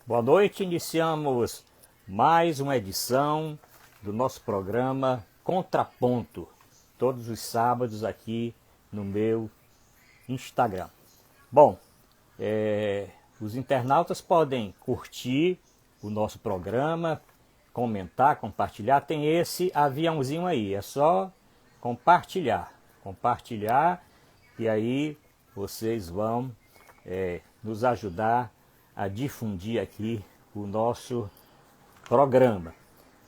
Boa noite, iniciamos mais uma edição do nosso programa Contraponto, todos os sábados aqui no meu Instagram. Bom, os internautas podem curtir o nosso programa, comentar, compartilhar. Tem esse aviãozinho aí, é só compartilhar, e aí vocês vão nos ajudar a difundir aqui o nosso programa.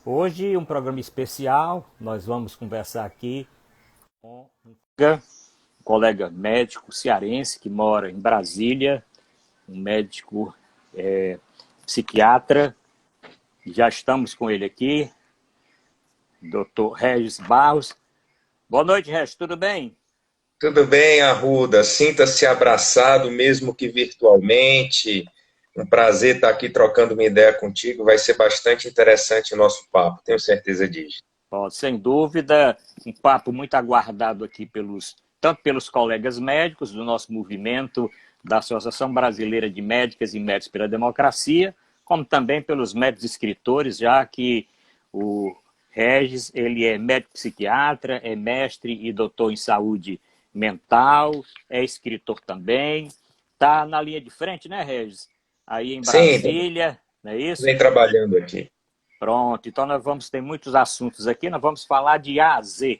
Hoje um programa especial, nós vamos conversar aqui com um colega médico cearense que mora em Brasília, um médico psiquiatra. Já estamos com ele aqui, Dr. Regis Barros. Boa noite, Regis, tudo bem? Tudo bem, Arruda. Sinta-se abraçado, mesmo que virtualmente. Um prazer estar aqui trocando uma ideia contigo. Vai ser bastante interessante o nosso papo, tenho certeza disso. Sem dúvida, um papo muito aguardado aqui tanto pelos colegas médicos do nosso movimento da Associação Brasileira de Médicas e Médicos pela Democracia, como também pelos médicos escritores, já que o Regis, ele é médico psiquiatra, é mestre e doutor em saúde mental, é escritor também, está na linha de frente, né, Regis? Aí em Brasília, sim, não é isso? vem trabalhando aqui. Pronto, então nós vamos ter muitos assuntos aqui, nós vamos falar de A a Z,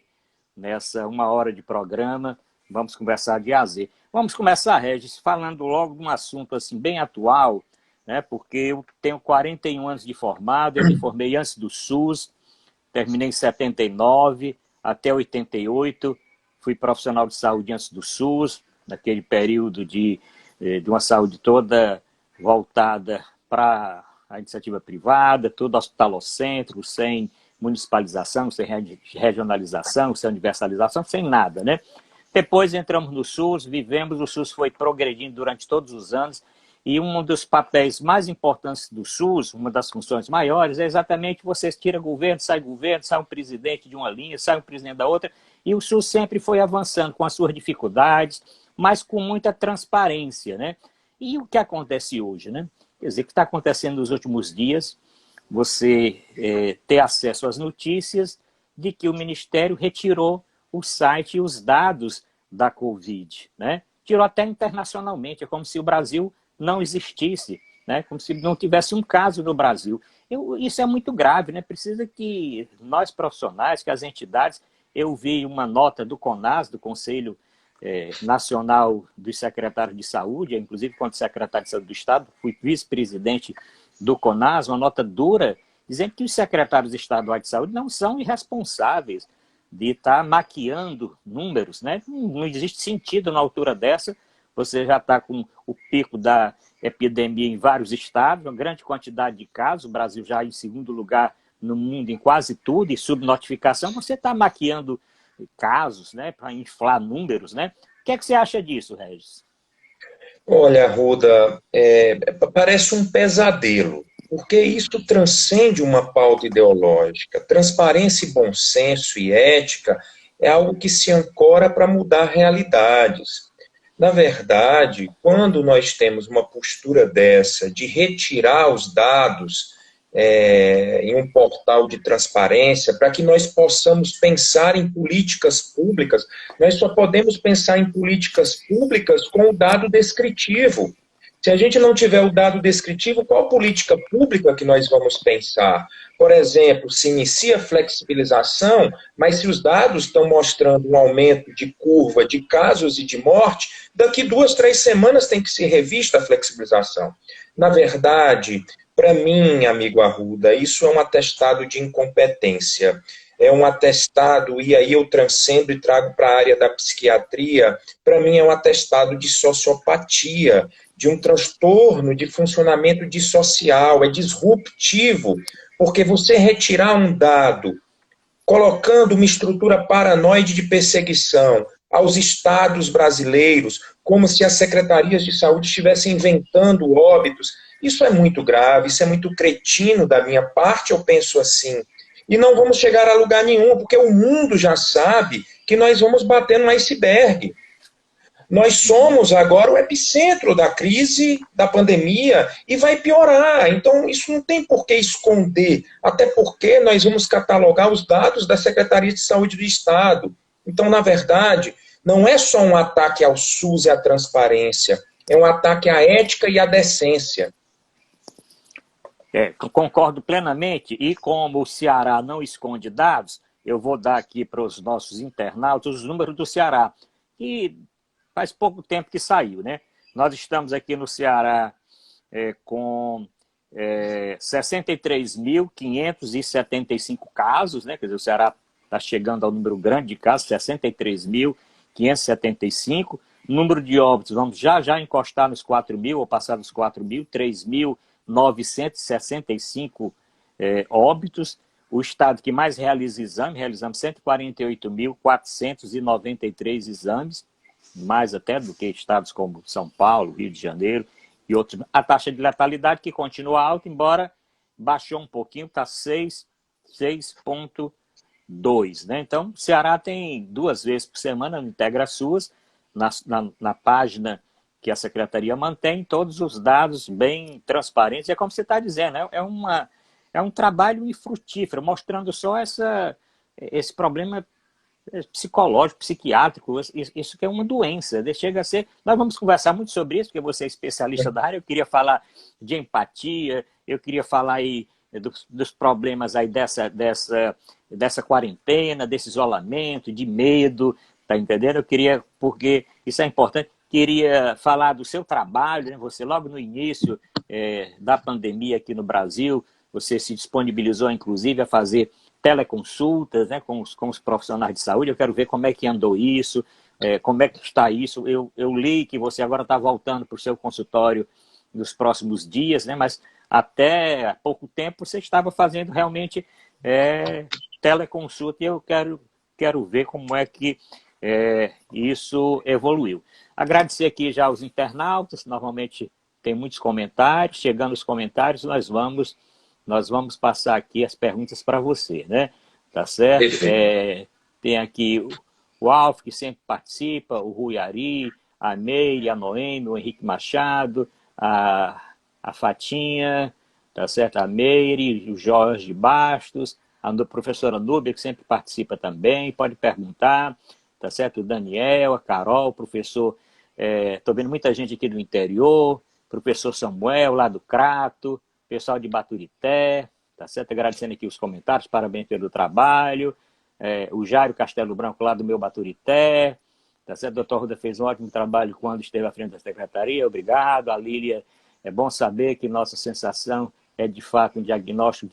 nessa uma hora de programa, vamos conversar de A a Z. Vamos começar, Regis, falando logo de um assunto assim bem atual, né, porque eu tenho 41 anos de formado, eu me formei antes do SUS, terminei em 79 até 88, fui profissional de saúde antes do SUS, naquele período de uma saúde toda voltada para a iniciativa privada, todo hospitalocêntrico, sem municipalização, sem regionalização, sem universalização, sem nada, né? Depois entramos no SUS, o SUS foi progredindo durante todos os anos, e um dos papéis mais importantes do SUS, uma das funções maiores, é exatamente você tira governo, sai um presidente de uma linha, sai um presidente da outra, e o SUS sempre foi avançando com as suas dificuldades, mas com muita transparência, né? E o que acontece hoje, né? Quer dizer, o que está acontecendo nos últimos dias, você ter acesso às notícias de que o Ministério retirou o site e os dados da Covid, né? Tirou até internacionalmente, é como se o Brasil não existisse, né? Como se não tivesse um caso no Brasil. Isso é muito grave, né? Precisa que nós profissionais, que as entidades, eu vi uma nota do CONAS, do Conselho Nacional dos Secretários de Saúde, inclusive quando secretário de Saúde do Estado, fui vice-presidente do CONAS, uma nota dura, dizendo que os secretários estaduais de saúde não são irresponsáveis de estar maquiando números, né? Não existe sentido na altura dessa, você já está com o pico da epidemia em vários estados, uma grande quantidade de casos, o Brasil já em segundo lugar no mundo em quase tudo, e subnotificação, você está maquiando casos, né, para inflar números, né? O que é que você acha disso, Regis? Olha, Arruda, parece um pesadelo, porque isso transcende uma pauta ideológica. Transparência, bom senso e ética é algo que se ancora para mudar realidades. Na verdade, quando nós temos uma postura dessa de retirar os dados em um portal de transparência, para que nós possamos pensar em políticas públicas, nós só podemos pensar em políticas públicas com o dado descritivo. Se a gente não tiver o dado descritivo, qual política pública que nós vamos pensar? Por exemplo, se inicia flexibilização, mas se os dados estão mostrando um aumento de curva de casos e de morte, daqui 2, 3 semanas tem que ser revista a flexibilização. Na verdade, para mim, amigo Arruda, isso é um atestado de incompetência. É um atestado, e aí eu transcendo e trago para a área da psiquiatria, para mim é um atestado de sociopatia, de um transtorno de funcionamento dissocial, é disruptivo, porque você retirar um dado, colocando uma estrutura paranoide de perseguição aos estados brasileiros, como se as secretarias de saúde estivessem inventando óbitos, isso é muito grave, isso é muito cretino da minha parte, eu penso assim. E não vamos chegar a lugar nenhum, porque o mundo já sabe que nós vamos bater no iceberg. Nós somos agora o epicentro da crise, da pandemia, e vai piorar. Então, isso não tem por que esconder, até porque nós vamos catalogar os dados da Secretaria de Saúde do Estado. Então, na verdade, não é só um ataque ao SUS e à transparência, é um ataque à ética e à decência. Concordo plenamente, e como o Ceará não esconde dados, eu vou dar aqui para os nossos internautas os números do Ceará, que faz pouco tempo que saiu, né? Nós estamos aqui no Ceará com 63.575 casos, né? Quer dizer, o Ceará está chegando ao número grande de casos, 63.575. Número de óbitos, vamos já encostar nos 4.000, ou passar dos 4.000, 3.965 óbitos. O estado que mais realiza exame, realizamos 148.493 exames, mais até do que estados como São Paulo, Rio de Janeiro e outros. A taxa de letalidade que continua alta, embora baixou um pouquinho, está 6,2, né? Então, o Ceará tem 2 vezes por semana no Integra SUS, na página que a Secretaria mantém, todos os dados bem transparentes. É como você está dizendo, né? É um trabalho infrutífero, mostrando só esse problema psicológico, psiquiátrico, isso que é uma doença. Chega a ser... Nós vamos conversar muito sobre isso, porque você é especialista da área. Eu queria falar de empatia, eu queria falar aí dos problemas aí dessa quarentena, desse isolamento, de medo, tá entendendo? Eu queria, porque isso é importante, queria falar do seu trabalho, né? Você logo no início da pandemia aqui no Brasil, você se disponibilizou, inclusive, a fazer teleconsultas, né, com os profissionais de saúde. Eu quero ver como é que andou isso, como é que está isso. Eu li que você agora está voltando para o seu consultório nos próximos dias, né, mas até há pouco tempo você estava fazendo realmente teleconsulta, e eu quero ver como é que isso evoluiu. Agradecer aqui já aos internautas, normalmente tem muitos comentários. Chegando os comentários, nós vamos passar aqui as perguntas para você, né? Tá certo? Tem aqui o Alf, que sempre participa, o Rui Ari, a Meire, a Noemi, o Henrique Machado, a Fatinha, tá certo? A Meire, o Jorge Bastos, a professora Núbia, que sempre participa também, pode perguntar, tá certo? O Daniel, a Carol, o professor, estou vendo muita gente aqui do interior, professor Samuel, lá do Crato, pessoal de Baturité, tá certo? Agradecendo aqui os comentários, parabéns pelo trabalho. O Jairo Castelo Branco, lá do meu Baturité, tá certo? O doutor Ruda fez um ótimo trabalho quando esteve à frente da secretaria, obrigado. A Lília, é bom saber que nossa sensação é de fato um diagnóstico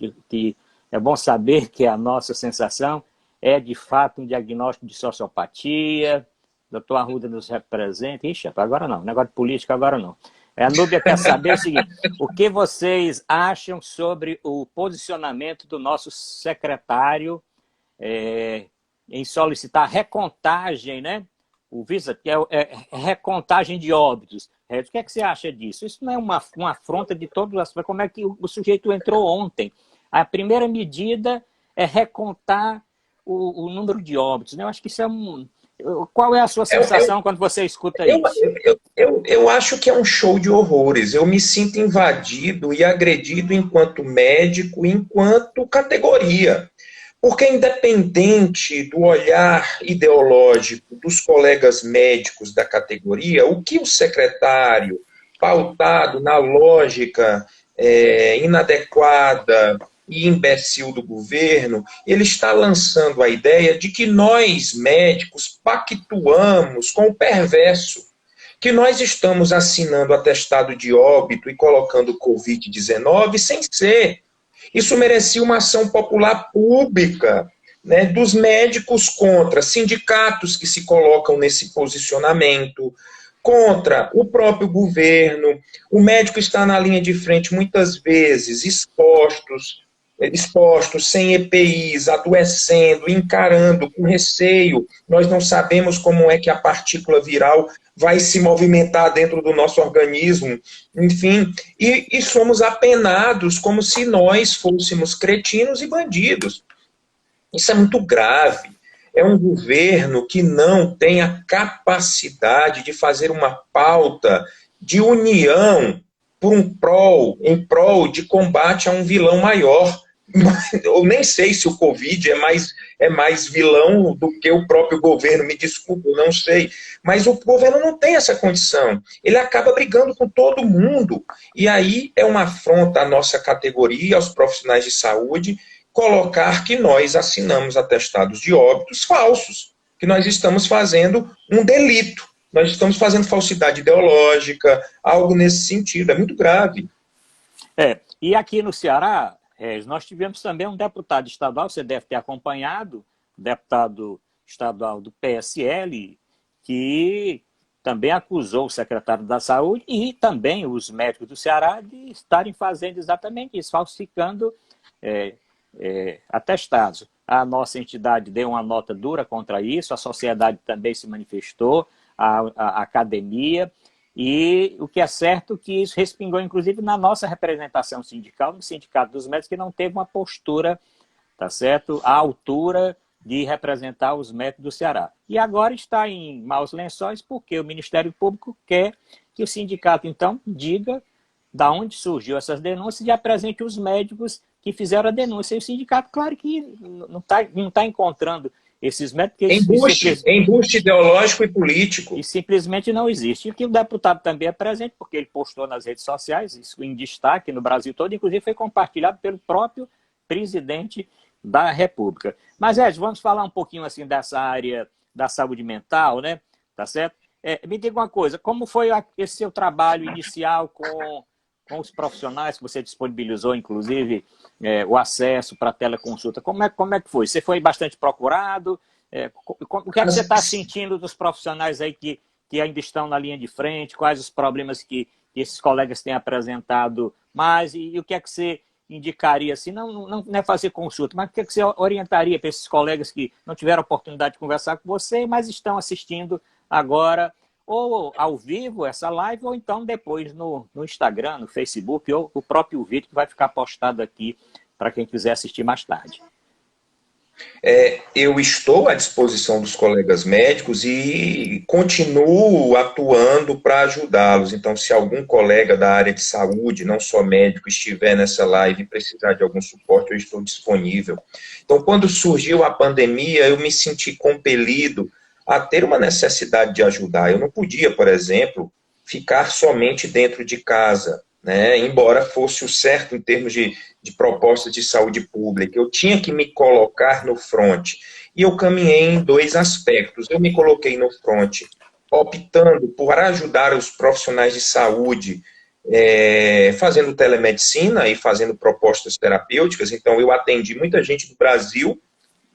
é bom saber que a nossa sensação é de fato um diagnóstico de sociopatia. Doutor Arruda nos representa. Ixi, agora não, negócio de política agora não. A Núbia quer saber o seguinte: o que vocês acham sobre o posicionamento do nosso secretário em solicitar recontagem, né? O Visa, que é recontagem de óbitos. O que é que você acha disso? Isso não é uma afronta de todas as... Como é que o sujeito entrou ontem? A primeira medida é recontar o número de óbitos, né? Eu acho que isso é um... Qual é a sua sensação quando você escuta isso? Eu acho que é um show de horrores. Eu me sinto invadido e agredido enquanto médico, enquanto categoria. Porque independente do olhar ideológico dos colegas médicos da categoria, o que o secretário, pautado na lógica inadequada e imbecil do governo, ele está lançando a ideia de que nós, médicos, pactuamos com o perverso, que nós estamos assinando atestado de óbito e colocando Covid-19 sem ser. Isso merecia uma ação popular pública, né, dos médicos contra sindicatos que se colocam nesse posicionamento, contra o próprio governo. O médico está na linha de frente muitas vezes expostos, sem EPIs, adoecendo, encarando com receio. Nós não sabemos como é que a partícula viral vai se movimentar dentro do nosso organismo, enfim, e somos apenados como se nós fôssemos cretinos e bandidos. Isso é muito grave. é um governo que não tem a capacidade de fazer uma pauta de união em prol de combate a um vilão maior. Eu nem sei se o Covid é mais vilão do que o próprio governo, me desculpe, eu não sei. Mas o governo não tem essa condição. Ele acaba brigando com todo mundo. E aí é uma afronta à nossa categoria, aos profissionais de saúde, colocar que nós assinamos atestados de óbitos falsos, que nós estamos fazendo um delito, nós estamos fazendo falsidade ideológica, algo nesse sentido, é muito grave. E aqui no Ceará, nós tivemos também um deputado estadual, você deve ter acompanhado, deputado estadual do PSL, que também acusou o secretário da Saúde e também os médicos do Ceará de estarem fazendo exatamente isso, falsificando atestados. A nossa entidade deu uma nota dura contra isso, a sociedade também se manifestou, a academia, e o que é certo é que isso respingou, inclusive, na nossa representação sindical, no Sindicato dos Médicos, que não teve uma postura, tá certo, à altura de representar os médicos do Ceará. E agora está em maus lençóis porque o Ministério Público quer que o sindicato, então, diga da onde surgiu essas denúncias e apresente os médicos que fizeram a denúncia. E o sindicato, claro que não tá encontrando esses médicos... Embuste ideológico e político. E simplesmente não existe. E que o deputado também é presente, porque ele postou nas redes sociais, isso em destaque no Brasil todo, inclusive foi compartilhado pelo próprio presidente da República. Mas, Ed, vamos falar um pouquinho assim dessa área da saúde mental, né? Tá certo? Me diga uma coisa, como foi esse seu trabalho inicial com os profissionais que você disponibilizou, inclusive, o acesso para a teleconsulta? Como é que foi? Você foi bastante procurado? O que é que você está sentindo dos profissionais aí que ainda estão na linha de frente? Quais os problemas que esses colegas têm apresentado mais? E o que é que você indicaria, assim, não é fazer consulta, mas o que é que você orientaria para esses colegas que não tiveram oportunidade de conversar com você, mas estão assistindo agora, ou ao vivo, essa live, ou então depois no Instagram, no Facebook, ou o próprio vídeo que vai ficar postado aqui para quem quiser assistir mais tarde. Eu estou à disposição dos colegas médicos e continuo atuando para ajudá-los. Então, se algum colega da área de saúde, não só médico, estiver nessa live e precisar de algum suporte, eu estou disponível. Então, quando surgiu a pandemia, eu me senti compelido a ter uma necessidade de ajudar. Eu não podia, por exemplo, ficar somente dentro de casa, né? Embora fosse o certo em termos de propostas de saúde pública. Eu tinha que me colocar no front. E eu caminhei em dois aspectos. Eu me coloquei no front optando por ajudar os profissionais de saúde fazendo telemedicina e fazendo propostas terapêuticas. Então, eu atendi muita gente do Brasil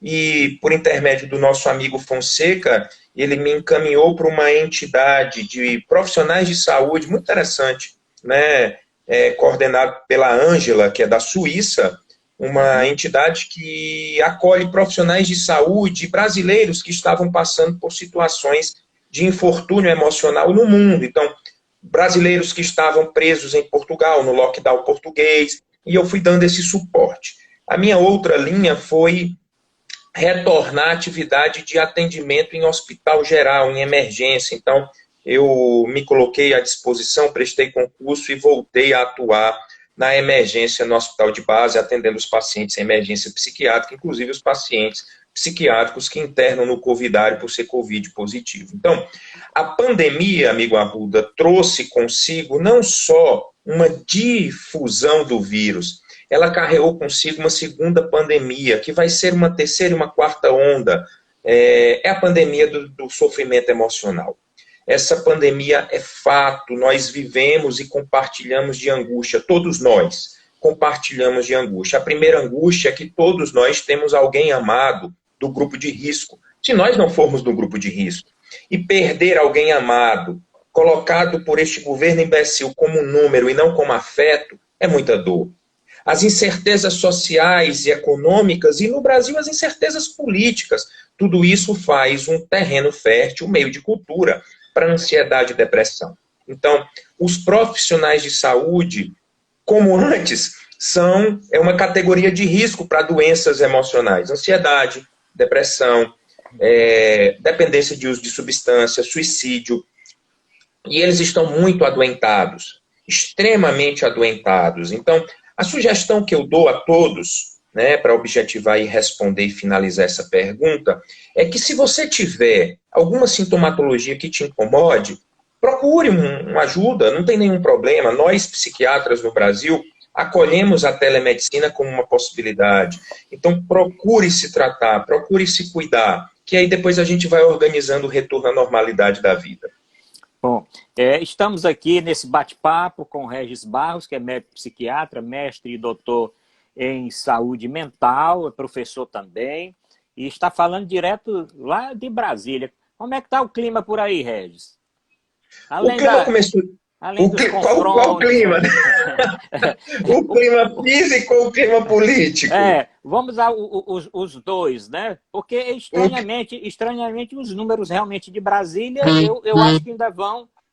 e, por intermédio do nosso amigo Fonseca, ele me encaminhou para uma entidade de profissionais de saúde muito interessante, né? Coordenado pela Ângela, que é da Suíça, uma entidade que acolhe profissionais de saúde brasileiros que estavam passando por situações de infortúnio emocional no mundo. Então, brasileiros que estavam presos em Portugal, no lockdown português, e eu fui dando esse suporte. A minha outra linha foi retornar à atividade de atendimento em hospital geral, em emergência. Então, eu me coloquei à disposição, prestei concurso e voltei a atuar na emergência no hospital de base, atendendo os pacientes em emergência psiquiátrica, inclusive os pacientes psiquiátricos que internam no covidário por ser Covid positivo. Então, a pandemia, amigo Arruda, trouxe consigo não só uma difusão do vírus, ela carregou consigo uma segunda pandemia, que vai ser uma terceira e uma quarta onda, a pandemia do sofrimento emocional. Essa pandemia é fato, nós vivemos e compartilhamos de angústia, todos nós compartilhamos de angústia. A primeira angústia é que todos nós temos alguém amado do grupo de risco. Se nós não formos do grupo de risco e perder alguém amado, colocado por este governo imbecil como um número e não como afeto, é muita dor. As incertezas sociais e econômicas, e no Brasil as incertezas políticas, tudo isso faz um terreno fértil, um meio de cultura para ansiedade e depressão. Então, os profissionais de saúde, como antes, são uma categoria de risco para doenças emocionais, ansiedade, depressão, dependência de uso de substância, suicídio. E eles estão muito adoentados, extremamente adoentados. Então, a sugestão que eu dou a todos, né, para objetivar e responder e finalizar essa pergunta, é que se você tiver alguma sintomatologia que te incomode, procure uma ajuda, não tem nenhum problema. Nós, psiquiatras no Brasil, acolhemos a telemedicina como uma possibilidade. Então, procure se tratar, procure se cuidar, que aí depois a gente vai organizando o retorno à normalidade da vida. Bom, estamos aqui nesse bate-papo com o Regis Barros, que é médico psiquiatra, mestre e doutor em saúde mental, é professor também, e está falando direto lá de Brasília. Como é que está o clima por aí, Regis? O clima começou... Qual clima? O clima físico ou o clima político? Vamos os dois, né? Porque estranhamente os números realmente de Brasília, eu acho que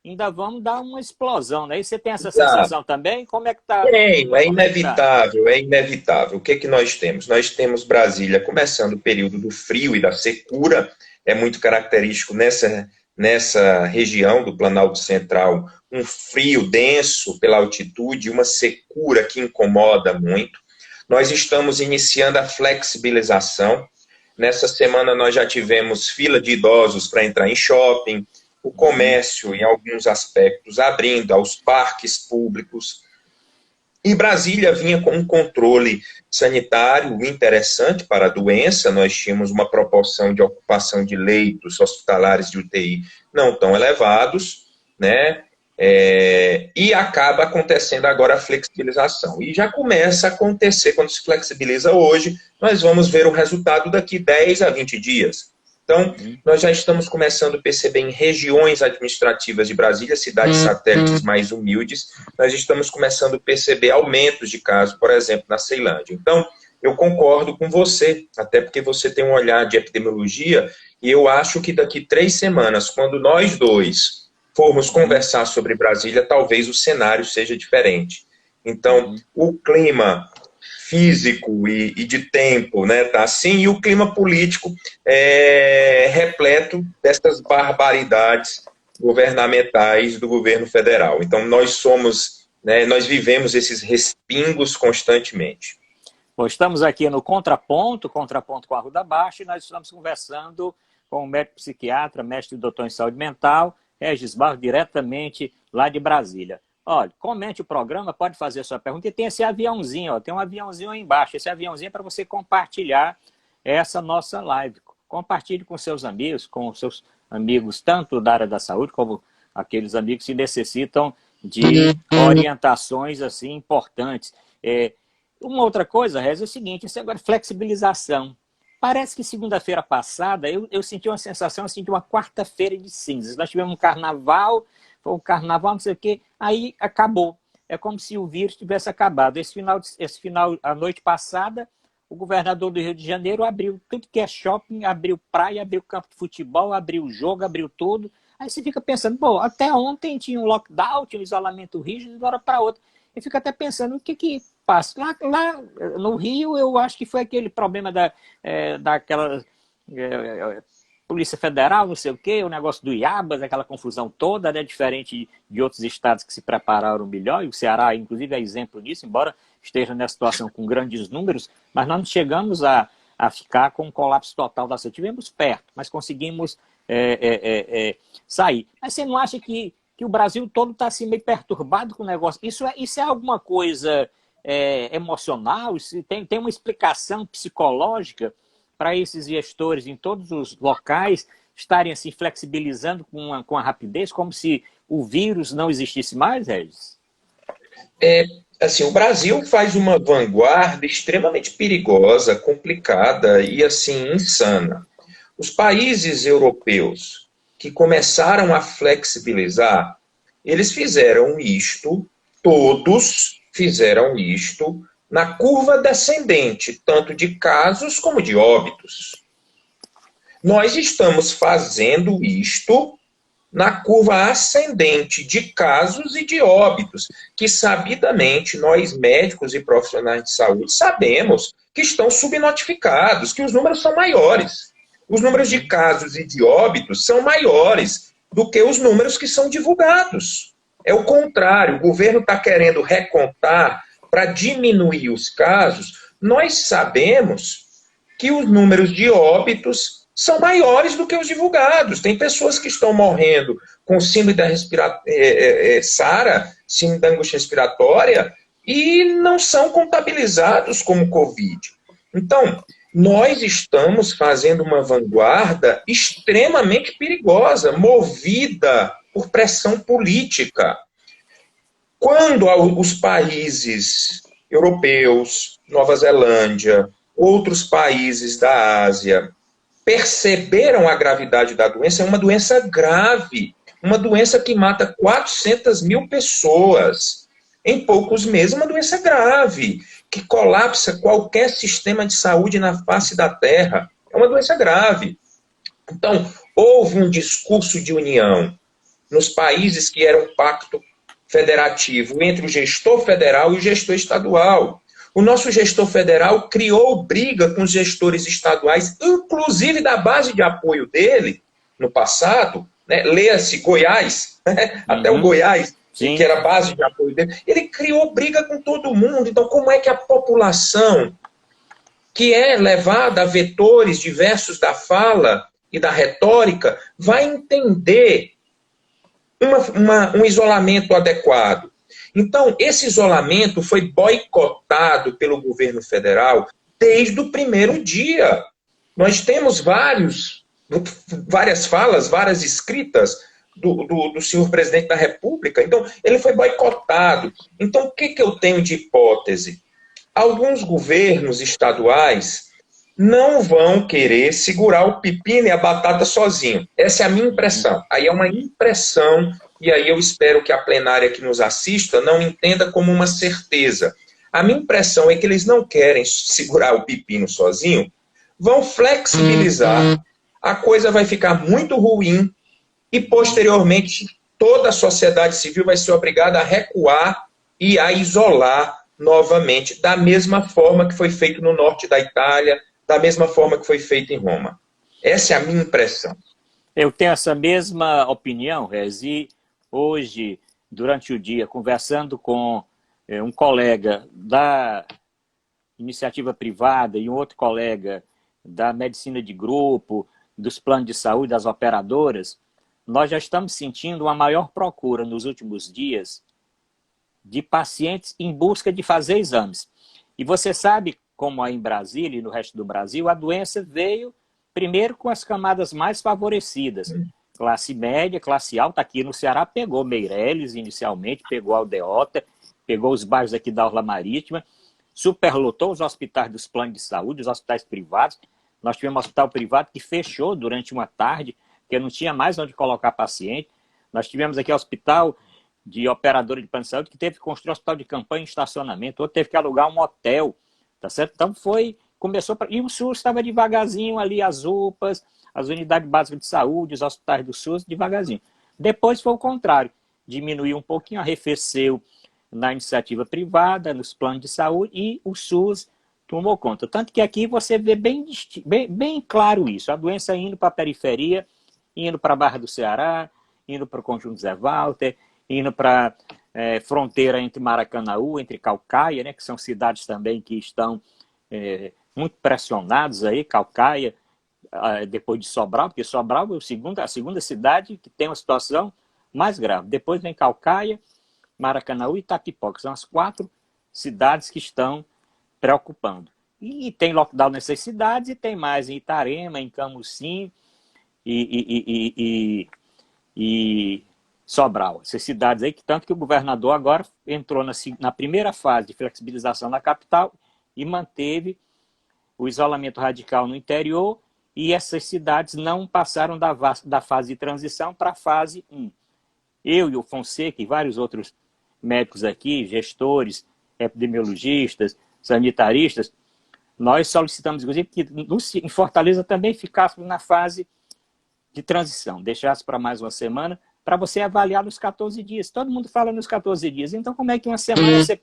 ainda vão dar uma explosão, né? E você tem essa sensação também? Como é que está? É inevitável, é inevitável. O que é que nós temos? Nós temos Brasília começando o período do frio e da secura, é muito característico nessa região do Planalto Central, um frio denso pela altitude, uma secura que incomoda muito. Nós estamos iniciando a flexibilização. Nessa semana nós já tivemos fila de idosos para entrar em shopping, o comércio, em alguns aspectos, abrindo aos parques públicos. E Brasília vinha com um controle sanitário interessante para a doença. Nós tínhamos uma proporção de ocupação de leitos hospitalares de UTI não tão elevados, né? E acaba acontecendo agora a flexibilização. E já começa a acontecer, quando se flexibiliza hoje, nós vamos ver o resultado daqui 10 a 20 dias. Então, nós já estamos começando a perceber em regiões administrativas de Brasília, cidades satélites mais humildes, nós estamos começando a perceber aumentos de casos, por exemplo, na Ceilândia. Então, eu concordo com você, até porque você tem um olhar de epidemiologia, e eu acho que daqui 3 semanas, quando nós dois formos conversar sobre Brasília, talvez o cenário seja diferente. Então, o clima físico e de tempo, né, tá assim, e o clima político repleto dessas barbaridades governamentais do governo federal. Então, nós vivemos esses respingos constantemente. Bom, estamos aqui no Contraponto com a Arruda Baixa, e nós estamos conversando com o médico psiquiatra, mestre e doutor em saúde mental, Regis Barros, diretamente lá de Brasília. Olha, comente o programa, pode fazer a sua pergunta, e tem esse aviãozinho, ó, tem um aviãozinho aí embaixo. Esse aviãozinho é para você compartilhar essa nossa live. Compartilhe com seus amigos, tanto da área da saúde, como aqueles amigos que necessitam de orientações assim importantes. Uma outra coisa, Rez, é o seguinte, isso agora flexibilização. Parece que segunda-feira passada eu senti uma sensação assim, de uma quarta-feira de cinzas. Nós tivemos um carnaval, foi um carnaval, não sei o quê, aí acabou. É como se o vírus tivesse acabado. Esse final, a noite passada, o governador do Rio de Janeiro abriu tudo que é shopping, abriu praia, abriu campo de futebol, abriu jogo, abriu tudo. Aí você fica pensando, pô, até ontem tinha um lockdown, tinha um isolamento rígido, de uma hora para outra. Eu fico até pensando, o que passa? Lá no Rio, eu acho que foi aquele problema daquela Polícia Federal, não sei o quê, o negócio do Iabas, aquela confusão toda, né, diferente de outros estados que se prepararam melhor, e o Ceará, inclusive, é exemplo disso, embora esteja nessa situação com grandes números, mas nós não chegamos a ficar com um colapso total da saúde. Tivemos perto, mas conseguimos sair. Mas você não acha que o Brasil todo está assim, meio perturbado com o negócio? Isso é alguma coisa emocional? Isso tem uma explicação psicológica para esses gestores em todos os locais estarem assim, flexibilizando com a rapidez, como se o vírus não existisse mais, Regis? Assim, o Brasil faz uma vanguarda extremamente perigosa, complicada e assim insana. Os países europeus que começaram a flexibilizar, eles fizeram isto, todos fizeram isto, na curva descendente, tanto de casos como de óbitos. Nós estamos fazendo isto na curva ascendente de casos e de óbitos, que sabidamente nós médicos e profissionais de saúde sabemos que estão subnotificados, que os números são maiores. Os números de casos e de óbitos são maiores do que os números que são divulgados. É o contrário, o governo está querendo recontar para diminuir os casos. Nós sabemos que os números de óbitos são maiores do que os divulgados. Tem pessoas que estão morrendo com síndrome da SARA, síndrome da angústia respiratória, e não são contabilizados como Covid. Então, nós estamos fazendo uma vanguarda extremamente perigosa, movida por pressão política. Quando os países europeus, Nova Zelândia, outros países da Ásia, perceberam a gravidade da doença, é uma doença grave, uma doença que mata 400 mil pessoas em poucos meses, uma doença grave, que colapsa qualquer sistema de saúde na face da Terra. É uma doença grave. Então, houve um discurso de união nos países que eram pacto federativo entre o gestor federal e o gestor estadual. O nosso gestor federal criou briga com os gestores estaduais, inclusive da base de apoio dele, no passado, né? Leia-se Goiás, né? Até o Goiás, sim, que era a base de apoio dele, ele criou briga com todo mundo. Então, como é que a população, que é levada a vetores diversos da fala e da retórica, vai entender um isolamento adequado? Então, esse isolamento foi boicotado pelo governo federal desde o primeiro dia. Nós temos várias falas, várias escritas do senhor presidente da República. Então, ele foi boicotado. Então, o que eu tenho de hipótese? Alguns governos estaduais não vão querer segurar o pepino e a batata sozinho. Essa é a minha impressão. Aí é uma impressão, e aí eu espero que a plenária que nos assista não entenda como uma certeza. A minha impressão é que eles não querem segurar o pepino sozinho, vão flexibilizar, a coisa vai ficar muito ruim e, posteriormente, toda a sociedade civil vai ser obrigada a recuar e a isolar novamente, da mesma forma que foi feito no norte da Itália, da mesma forma que foi feito em Roma. Essa é a minha impressão. Eu tenho essa mesma opinião, Rezi. Hoje, durante o dia, conversando com um colega da iniciativa privada e um outro colega da medicina de grupo, dos planos de saúde, das operadoras, nós já estamos sentindo uma maior procura nos últimos dias de pacientes em busca de fazer exames. E você sabe como aí em Brasília e no resto do Brasil, a doença veio primeiro com as camadas mais favorecidas. Classe média, classe alta, aqui no Ceará pegou Meireles inicialmente, pegou Aldeota, pegou os bairros aqui da Orla Marítima, superlotou os hospitais dos planos de saúde, os hospitais privados. Nós tivemos um hospital privado que fechou durante uma tarde, porque não tinha mais onde colocar paciente. Nós tivemos aqui hospital de operadora de plano de saúde que teve que construir um hospital de campanha em estacionamento, outro teve que alugar um hotel. Tá certo? Então e o SUS estava devagarzinho ali, as UPAs, as unidades básicas de saúde, os hospitais do SUS, devagarzinho. Depois foi o contrário, diminuiu um pouquinho, arrefeceu na iniciativa privada, nos planos de saúde, e o SUS tomou conta. Tanto que aqui você vê bem claro isso, a doença indo para a periferia, indo para a Barra do Ceará, indo para o Conjunto Zé Walter, indo para fronteira entre Maracanaú, entre Caucaia, né, que são cidades também que estão muito pressionadas aí, Caucaia, depois de Sobral, porque Sobral é a segunda cidade que tem uma situação mais grave. Depois vem Caucaia, Maracanaú e Itapipoca. São as 4 cidades que estão preocupando. E tem lockdown nessas cidades e tem mais em Itarema, em Camusim e Sobral. Essas cidades aí, tanto que o governador agora entrou na primeira fase de flexibilização na capital e manteve o isolamento radical no interior, e essas cidades não passaram da fase de transição para a fase 1. Eu e o Fonseca e vários outros médicos aqui, gestores, epidemiologistas, sanitaristas, nós solicitamos, inclusive, que em Fortaleza também ficássemos na fase de transição, deixasse para mais uma semana, para você avaliar nos 14 dias. Todo mundo fala nos 14 dias. Então, como é que uma semana você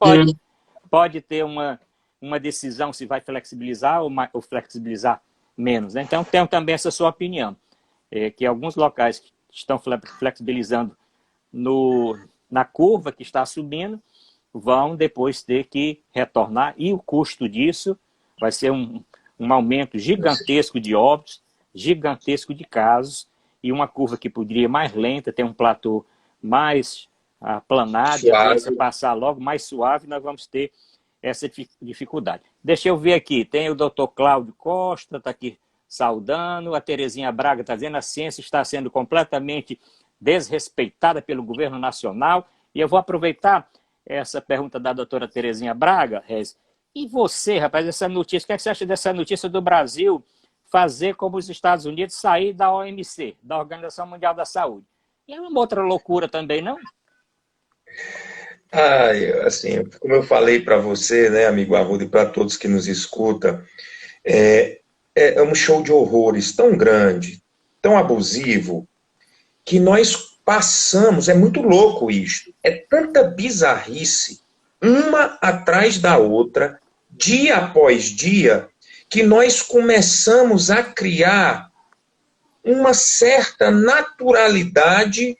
pode ter uma decisão se vai flexibilizar ou flexibilizar menos, né? Então, tenho também essa sua opinião, que alguns locais que estão flexibilizando na curva que está subindo, vão depois ter que retornar, e o custo disso vai ser um aumento gigantesco de óbitos, gigantesco de casos, e uma curva que poderia mais lenta, ter um platô mais aplanado, e a doença passar logo mais suave, nós vamos ter essa dificuldade. Deixa eu ver aqui, tem o doutor Cláudio Costa, está aqui saudando, a Terezinha Braga está dizendo, a ciência está sendo completamente desrespeitada pelo governo nacional, e eu vou aproveitar essa pergunta da doutora Terezinha Braga, Rez. E você, rapaz, essa notícia, o que, é que você acha dessa notícia do Brasil fazer como os Estados Unidos sair da OMC, da Organização Mundial da Saúde? E é uma outra loucura também, não? Assim, como eu falei para você, né, amigo Arruda, e para todos que nos escutam, é um show de horrores tão grande, tão abusivo, que nós passamos, é muito louco isto, é tanta bizarrice, uma atrás da outra, dia após dia, que nós começamos a criar uma certa naturalidade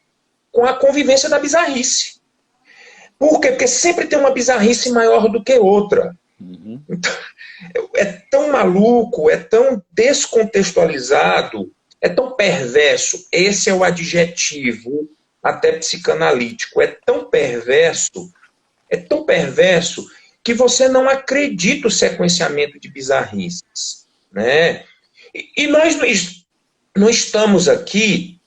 com a convivência da bizarrice. Por quê? Porque sempre tem uma bizarrice maior do que outra. Uhum. Então, é tão maluco, é tão descontextualizado, é tão perverso, esse é o adjetivo até psicanalítico, é tão perverso que você não acredita o sequenciamento de bizarrices, né? E nós não estamos aqui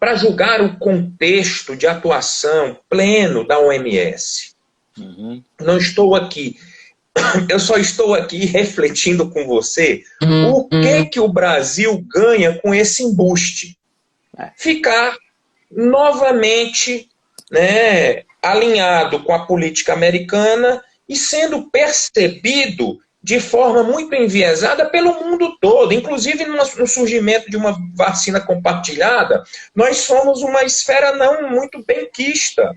para julgar o contexto de atuação pleno da OMS. Uhum. Não estou aqui. Eu só estou aqui refletindo com você o que o Brasil ganha com esse embuste. Ficar novamente, né, alinhado com a política americana e sendo percebido de forma muito enviesada pelo mundo todo, inclusive no surgimento de uma vacina compartilhada, nós somos uma esfera não muito benquista.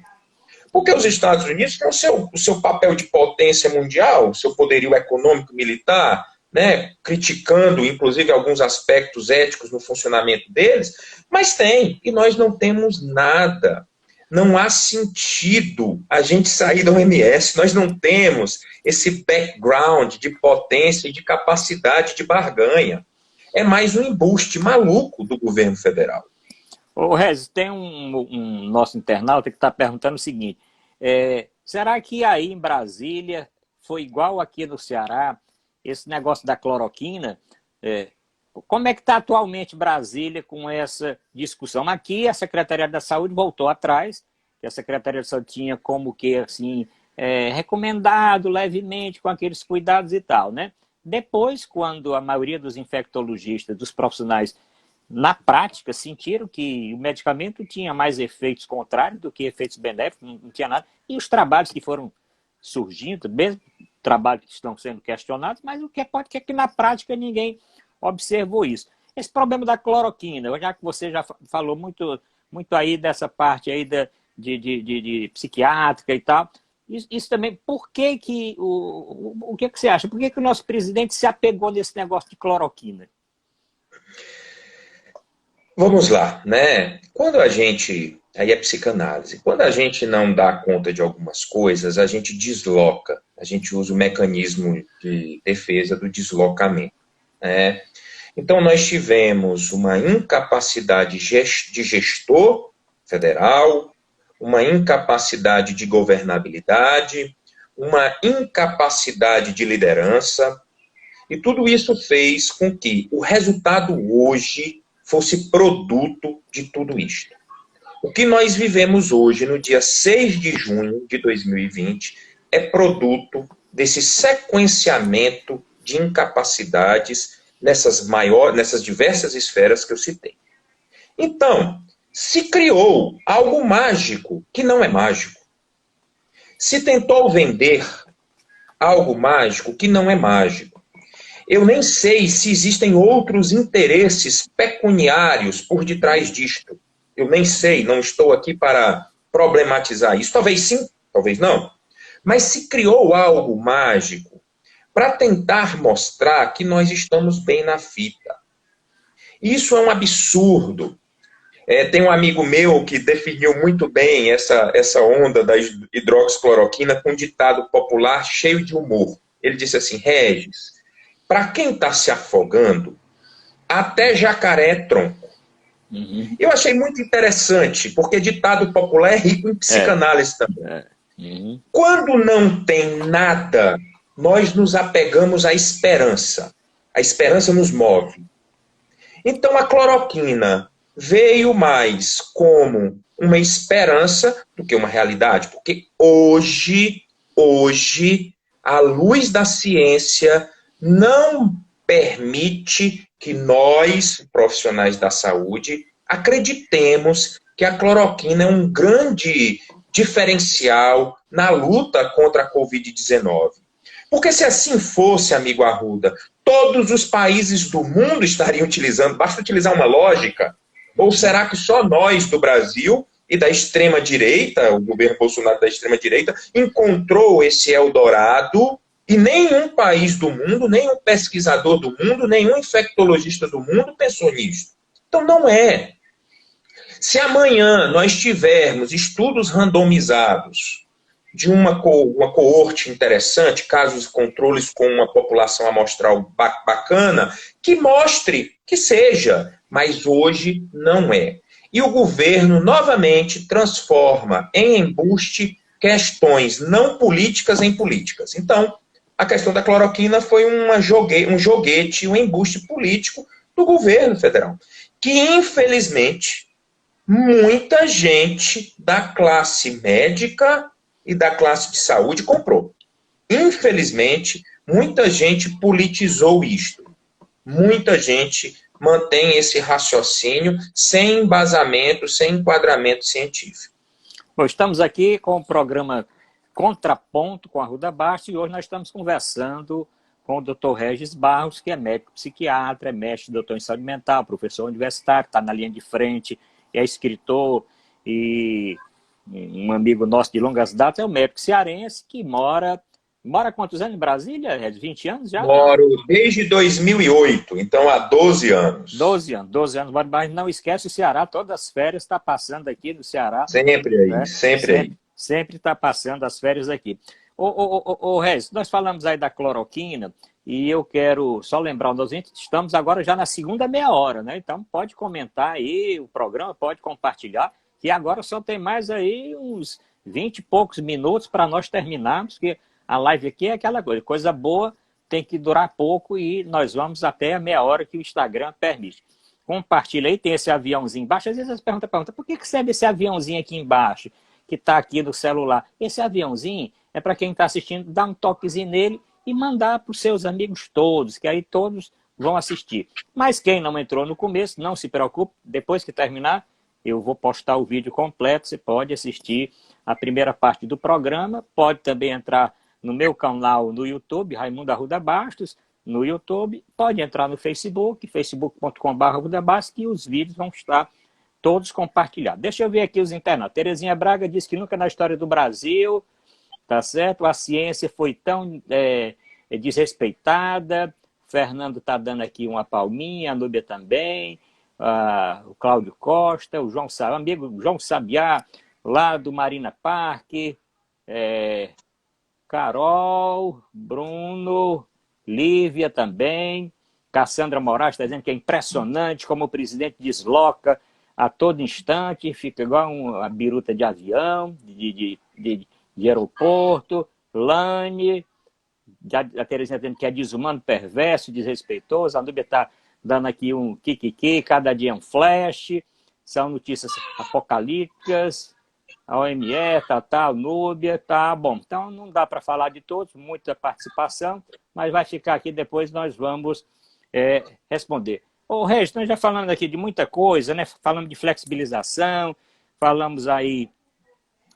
Porque os Estados Unidos têm o seu papel de potência mundial, o seu poderio econômico militar, né, criticando, inclusive, alguns aspectos éticos no funcionamento deles, mas tem, e nós não temos nada. Não há sentido a gente sair da OMS, nós não temos esse background de potência e de capacidade de barganha. É mais um embuste maluco do governo federal. Ô, Rez, tem um nosso internauta que está perguntando o seguinte, será que aí em Brasília foi igual aqui no Ceará, esse negócio da cloroquina? Como é que está atualmente Brasília com essa discussão? Aqui a Secretaria da Saúde voltou atrás, que a Secretaria da Saúde tinha como que, assim, recomendado levemente com aqueles cuidados e tal, né? Depois, quando a maioria dos infectologistas, dos profissionais, na prática, sentiram que o medicamento tinha mais efeitos contrários do que efeitos benéficos, não tinha nada, e os trabalhos que foram surgindo, mesmo trabalhos que estão sendo questionados, mas o que pode é que na prática ninguém observou isso. Esse problema da cloroquina, já que você já falou muito aí dessa parte aí de psiquiátrica e tal, isso também, por que o que você acha? Por que o nosso presidente se apegou nesse negócio de cloroquina? Vamos lá, né? Quando a gente, aí é psicanálise, quando a gente não dá conta de algumas coisas, a gente desloca, a gente usa o mecanismo de defesa do deslocamento, né? Então, nós tivemos uma incapacidade de gestor federal, uma incapacidade de governabilidade, uma incapacidade de liderança, e tudo isso fez com que o resultado hoje fosse produto de tudo isto. O que nós vivemos hoje, no dia 6 de junho de 2020, é produto desse sequenciamento de incapacidades nessas diversas esferas que eu citei. Então, se criou algo mágico que não é mágico. Se tentou vender algo mágico que não é mágico. Eu nem sei se existem outros interesses pecuniários por detrás disto. Eu nem sei, não estou aqui para problematizar isso. Talvez sim, talvez não. Mas se criou algo mágico para tentar mostrar que nós estamos bem na fita. Isso é um absurdo. Tem um amigo meu que definiu muito bem essa onda da hidroxicloroquina com um ditado popular cheio de humor. Ele disse assim: Regis, para quem está se afogando, até jacaré é tronco. Uhum. Eu achei muito interessante, porque ditado popular é rico em psicanálise também. Uhum. Quando não tem nada, nós nos apegamos à esperança. A esperança nos move. Então a cloroquina veio mais como uma esperança do que uma realidade, porque hoje, a luz da ciência não permite que nós, profissionais da saúde, acreditemos que a cloroquina é um grande diferencial na luta contra a Covid-19. Porque se assim fosse, amigo Arruda, todos os países do mundo estariam utilizando, basta utilizar uma lógica. Ou será que só nós do Brasil e da extrema-direita, o governo Bolsonaro da extrema-direita, encontrou esse Eldorado e nenhum país do mundo, nenhum pesquisador do mundo, nenhum infectologista do mundo pensou nisso? Então não é. Se amanhã nós tivermos estudos randomizados de uma coorte interessante, casos e controles com uma população amostral bacana, que mostre que seja, mas hoje não é. E o governo, novamente, transforma em embuste questões não políticas em políticas. Então, a questão da cloroquina foi um joguete, um embuste político do governo federal, que, infelizmente, muita gente da classe médica e da classe de saúde comprou. Infelizmente, muita gente politizou isto. Muita gente mantém esse raciocínio sem embasamento, sem enquadramento científico. Bom, estamos aqui com o programa Contraponto com a Arruda Bastos e hoje nós estamos conversando com o Dr. Regis Barros, que é médico psiquiatra, é mestre doutor em saúde mental, professor universitário, está na linha de frente, é escritor e um amigo nosso de longas datas é o médico cearense que mora há quantos anos em Brasília, Regis? 20 anos já? Moro desde 2008, então há 12 anos. 12 anos, mas não esquece o Ceará, todas as férias está passando aqui no Ceará. Sempre aí, Né? sempre aí. Sempre está passando as férias aqui. Ô Regis, nós falamos aí da cloroquina e eu quero só lembrar os ouvintes, estamos agora já na segunda meia hora, né? Então pode comentar aí o programa, pode compartilhar, que agora só tem mais aí uns 20 e poucos minutos para nós terminarmos, porque a live aqui é aquela coisa boa, tem que durar pouco e nós vamos até a meia hora que o Instagram permite. Compartilha aí, tem esse aviãozinho embaixo. Às vezes as perguntas por que serve esse aviãozinho aqui embaixo, que está aqui no celular? Esse aviãozinho é para quem está assistindo, dar um toquezinho nele e mandar para os seus amigos todos, que aí todos vão assistir. Mas quem não entrou no começo, não se preocupe, depois que terminar, eu vou postar o vídeo completo, você pode assistir a primeira parte do programa, pode também entrar no meu canal no YouTube, Raimundo Arruda Bastos, no YouTube, pode entrar no Facebook, facebook.com.br, que os vídeos vão estar todos compartilhados. Deixa eu ver aqui os internautas. Terezinha Braga diz que nunca na história do Brasil, tá certo? A ciência foi tão desrespeitada. Fernando está dando aqui uma palminha, a Núbia também, o Cláudio Costa, o João Sabiá, amigo João Sabiá, lá do Marina Parque, Carol, Bruno, Lívia também, Cassandra Moraes está dizendo que é impressionante como o presidente desloca a todo instante, fica igual uma biruta de avião, de aeroporto. Lane, a Terezinha dizendo que é desumano, perverso, desrespeitoso. A Núbia está dando aqui um kikiki, cada dia um flash, são notícias apocalípticas. A OME, Núbia, tá bom. Então não dá para falar de todos, muita participação, mas vai ficar aqui, depois nós vamos responder. Ô Regis, nós já falamos aqui de muita coisa, né? Falamos de flexibilização, falamos aí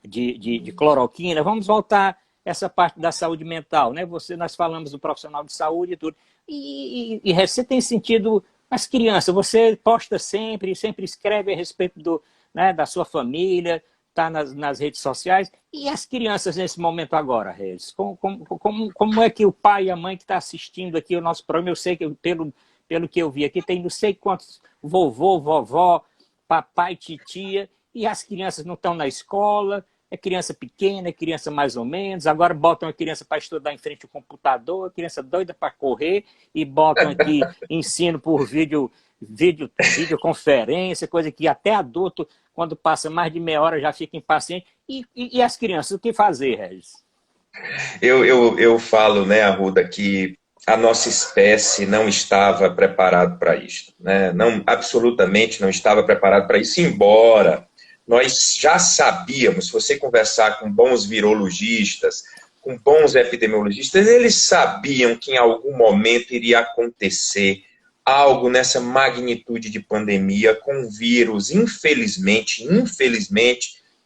de cloroquina, vamos voltar essa parte da saúde mental, né? Nós falamos do profissional de saúde e tudo. E você tem sentido, as crianças, você posta sempre escreve a respeito da sua família, está nas redes sociais. E as crianças nesse momento agora, Regis? Como é que o pai e a mãe que está assistindo aqui o nosso programa, eu sei que pelo que eu vi aqui, tem não sei quantos vovô, vovó, papai, titia, e as crianças não estão na escola, é criança pequena, é criança mais ou menos, agora botam a criança para estudar em frente ao computador, a criança doida para correr, e botam aqui ensino por videoconferência, coisa que até adulto, quando passa mais de meia hora, já fica impaciente. E as crianças, o que fazer, Regis? Eu falo, né, Arruda, que a nossa espécie não estava preparada para isso, né? Não, absolutamente não estava preparada para isso, embora nós já sabíamos, se você conversar com bons virologistas, com bons epidemiologistas, eles sabiam que em algum momento iria acontecer algo nessa magnitude de pandemia com um vírus, infelizmente,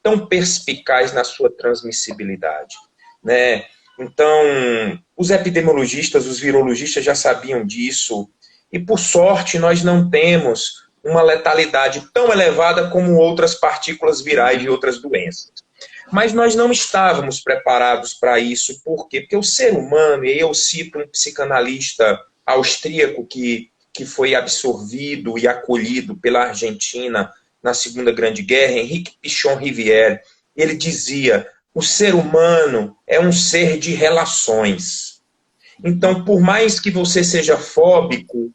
tão perspicaz na sua transmissibilidade, né? Então, os epidemiologistas, os virologistas já sabiam disso, e por sorte nós não temos uma letalidade tão elevada como outras partículas virais de outras doenças. Mas nós não estávamos preparados para isso. Por quê? Porque o ser humano, e eu cito um psicanalista austríaco que foi absorvido e acolhido pela Argentina na Segunda Grande Guerra, Henrique Pichon Rivière, ele dizia: o ser humano é um ser de relações. Então, por mais que você seja fóbico,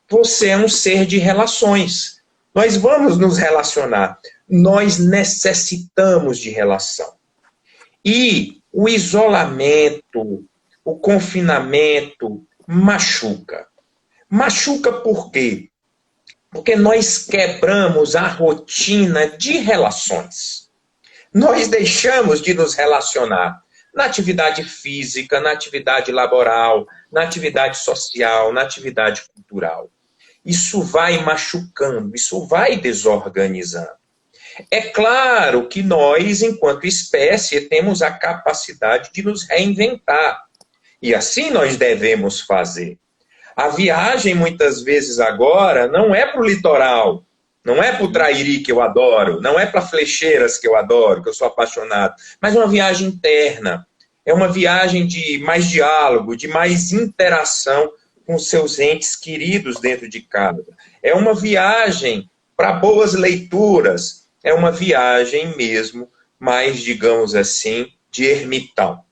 você é um ser de relações. Nós vamos nos relacionar. Nós necessitamos de relação. E o isolamento, o confinamento, machuca. Machuca por quê? Porque nós quebramos a rotina de relações. Nós deixamos de nos relacionar na atividade física, na atividade laboral, na atividade social, na atividade cultural. Isso vai machucando, isso vai desorganizando. É claro que nós, enquanto espécie, temos a capacidade de nos reinventar. E assim nós devemos fazer. A viagem, muitas vezes agora, não é para o litoral, não é para o Trairi, que eu adoro, não é para Flecheiras, que eu adoro, que eu sou apaixonado, mas é uma viagem interna. É uma viagem de mais diálogo, de mais interação com seus entes queridos dentro de casa. É uma viagem para boas leituras. É uma viagem mesmo, mais, digamos assim, de ermitão.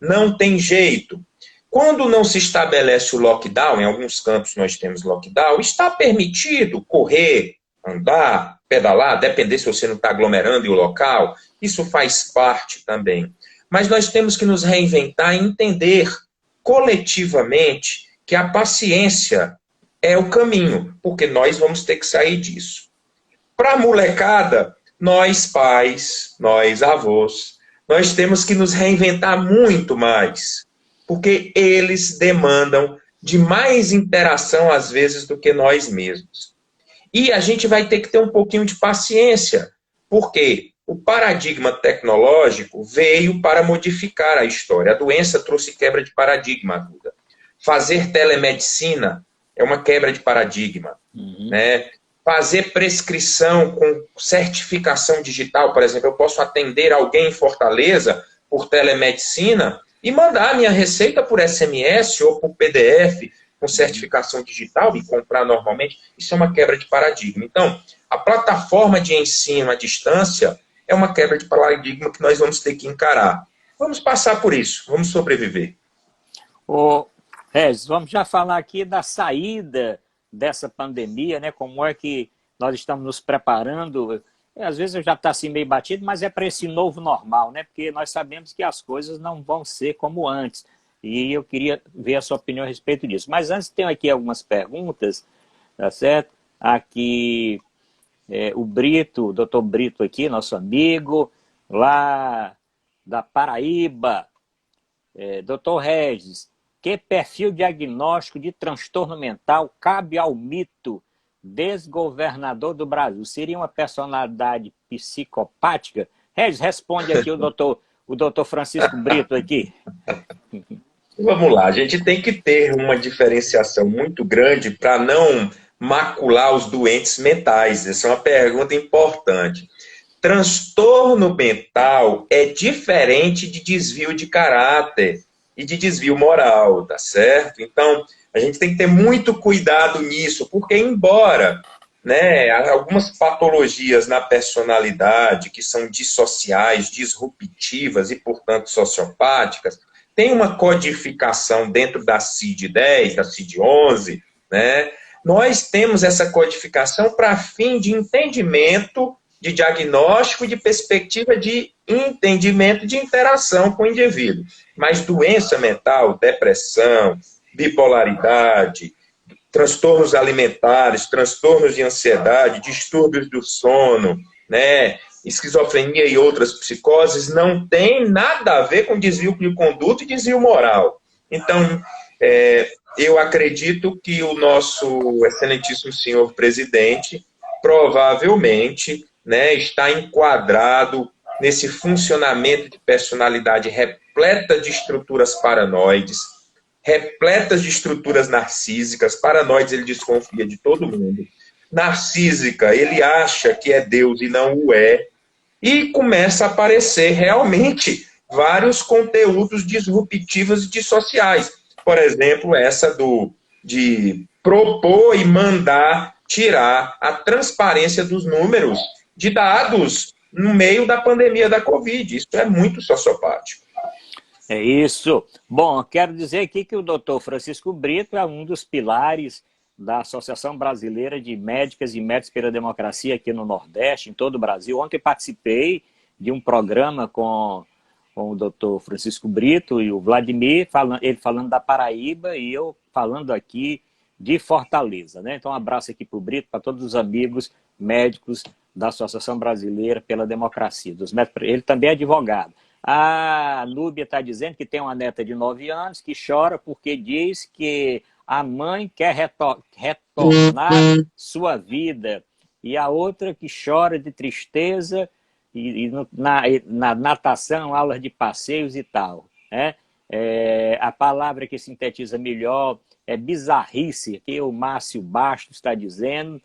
Não tem jeito. Quando não se estabelece o lockdown, em alguns campos nós temos lockdown, está permitido correr, andar, pedalar, depender se você não está aglomerando em um local, isso faz parte também. Mas nós temos que nos reinventar e entender coletivamente que a paciência é o caminho, porque nós vamos ter que sair disso. Para a molecada, nós pais, nós avós, nós temos que nos reinventar muito mais, porque eles demandam de mais interação, às vezes, do que nós mesmos. E a gente vai ter que ter um pouquinho de paciência, porque o paradigma tecnológico veio para modificar a história. A doença trouxe quebra de paradigma, Duda. Fazer telemedicina é uma quebra de paradigma. Né? Fazer prescrição com certificação digital, por exemplo, eu posso atender alguém em Fortaleza por telemedicina e mandar a minha receita por SMS ou por PDF com certificação digital e comprar normalmente. Isso é uma quebra de paradigma. Então, a plataforma de ensino à distância é uma quebra de paradigma que nós vamos ter que encarar. Vamos passar por isso, vamos sobreviver. Regis, vamos já falar aqui da saída dessa pandemia, né? Como é que nós estamos nos preparando. Às vezes já está assim meio batido, mas é para esse novo normal, né? Porque nós sabemos que as coisas não vão ser como antes. E eu queria ver a sua opinião a respeito disso. Mas antes tem aqui algumas perguntas, tá certo? Aqui, o Brito, o doutor Brito aqui, nosso amigo, lá da Paraíba. Doutor Regis, que perfil diagnóstico de transtorno mental cabe ao mito desgovernador do Brasil? Seria uma personalidade psicopática? Regis, responde aqui o doutor Francisco Brito aqui. Vamos lá, a gente tem que ter uma diferenciação muito grande para não macular os doentes mentais. Essa é uma pergunta importante. transtorno mental é diferente de desvio de caráter e de desvio moral, tá certo? Então, a gente tem que ter muito cuidado nisso, porque embora, né, algumas patologias na personalidade que são dissociais, disruptivas e, portanto, sociopáticas, tem uma codificação dentro da CID-10, da CID-11, né? Nós temos essa codificação para fim de entendimento, de diagnóstico, de perspectiva de entendimento, de interação com o indivíduo. Mas doença mental, depressão, bipolaridade, transtornos alimentares, transtornos de ansiedade, distúrbios do sono, né, esquizofrenia e outras psicoses, não tem nada a ver com desvio de conduta e desvio moral. Então, eu acredito que o nosso excelentíssimo senhor presidente provavelmente, né, está enquadrado nesse funcionamento de personalidade repleta de estruturas paranoides, repletas de estruturas narcísicas. Paranoides, ele desconfia de todo mundo. Narcísica, ele acha que é Deus e não o é. E começa a aparecer realmente vários conteúdos disruptivos e dissociais. Por exemplo, essa de propor e mandar tirar a transparência dos números de dados no meio da pandemia da Covid. Isso é muito sociopático. É isso. Bom, quero dizer aqui que o doutor Francisco Brito é um dos pilares da Associação Brasileira de Médicas e Médicos pela Democracia aqui no Nordeste, em todo o Brasil. Ontem participei de um programa com o doutor Francisco Brito e o Vladimir, ele falando da Paraíba e eu falando aqui de Fortaleza, né? Então, um abraço aqui para o Brito, para todos os amigos médicos da Associação Brasileira pela Democracia. Ele também é advogado. A Núbia está dizendo que tem uma neta de 9 anos que chora porque diz que a mãe quer retornar sua vida. E a outra que chora de tristeza na natação, aulas de passeios e tal, né? A palavra que sintetiza melhor é bizarrice, que o Márcio Bastos está dizendo.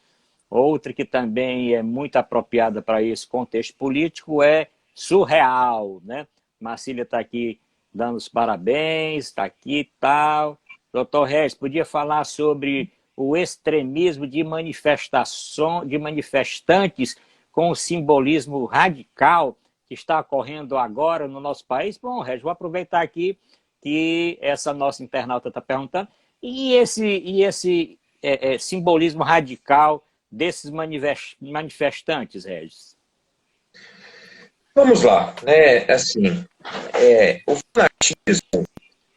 Outra que também é muito apropriada para esse contexto político é surreal, né? Marcília está aqui dando os parabéns, está aqui e tal. Doutor Regis, podia falar sobre o extremismo de manifestantes com o simbolismo radical que está ocorrendo agora no nosso país? Bom, Regis, vou aproveitar aqui que essa nossa internauta está perguntando. E esse simbolismo radical desses manifestantes, Regis? Vamos lá, né? Assim, o fanatismo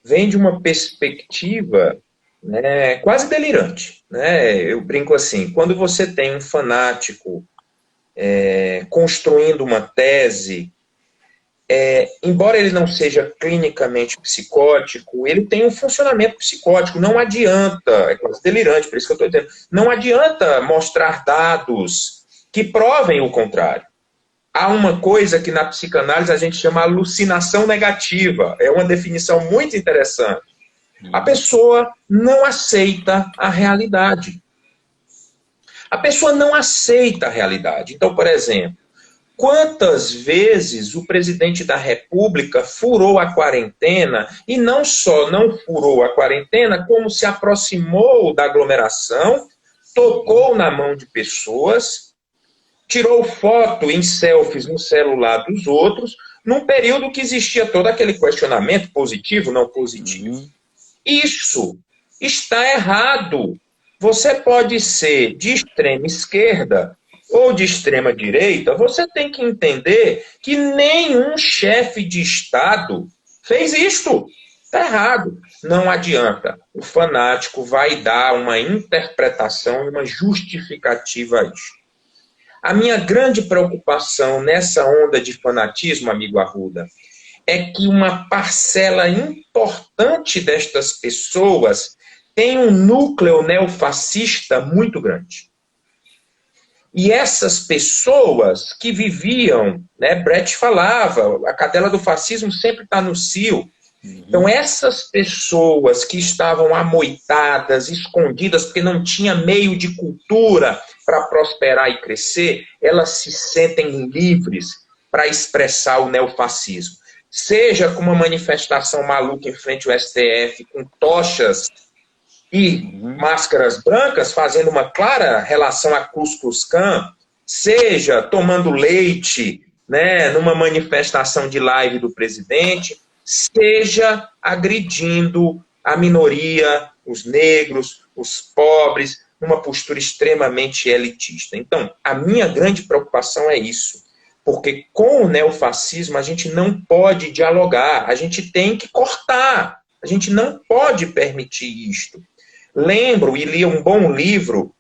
vem de uma perspectiva, né, quase delirante, né? Eu brinco assim, quando você tem um fanático construindo uma tese, embora ele não seja clinicamente psicótico, ele tem um funcionamento psicótico. Não adianta, é quase delirante, por isso que eu estou dizendo, não adianta mostrar dados que provem o contrário. Há uma coisa que na psicanálise a gente chama alucinação negativa. É uma definição muito interessante. A pessoa não aceita a realidade. A pessoa não aceita a realidade. Então, por exemplo, quantas vezes o presidente da República furou a quarentena e não só não furou a quarentena, como se aproximou da aglomeração, tocou na mão de pessoas, tirou foto em selfies no celular dos outros, num período que existia todo aquele questionamento positivo, não positivo. Isso está errado. Você pode ser de extrema esquerda ou de extrema direita, você tem que entender que nenhum chefe de Estado fez isto. Está errado. Não adianta. O fanático vai dar uma interpretação, uma justificativa a isso. A minha grande preocupação nessa onda de fanatismo, amigo Arruda, é que uma parcela importante destas pessoas tem um núcleo neofascista muito grande. E essas pessoas que viviam, né, Brecht falava, a cadela do fascismo sempre está no cio. Então essas pessoas que estavam amoitadas, escondidas, porque não tinha meio de cultura para prosperar e crescer, elas se sentem livres para expressar o neofascismo. Seja com uma manifestação maluca em frente ao STF, com tochas e máscaras brancas, fazendo uma clara relação a Ku Klux Klan, seja tomando leite, né, numa manifestação de live do presidente, seja agredindo a minoria, os negros, os pobres, numa postura extremamente elitista. Então, a minha grande preocupação é isso, porque com o neofascismo a gente não pode dialogar, a gente tem que cortar, a gente não pode permitir isto. Lembro e li um bom livro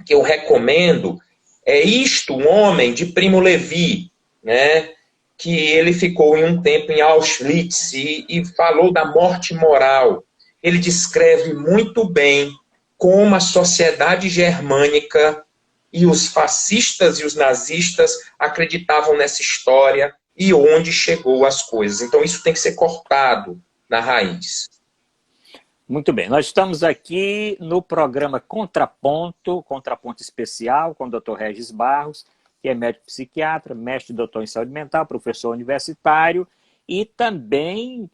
que eu recomendo, é Isto, um Homem, de Primo Levi, né? Que ele ficou em um tempo em Auschwitz e falou da morte moral. Ele descreve muito bem como a sociedade germânica e os fascistas e os nazistas acreditavam nessa história e onde chegou as coisas. Então isso tem que ser cortado na raiz. Muito bem, nós estamos aqui no programa Contraponto, Contraponto Especial, com o Dr. Regis Barros, que é médico psiquiatra, mestre e doutor em saúde mental, professor universitário, e também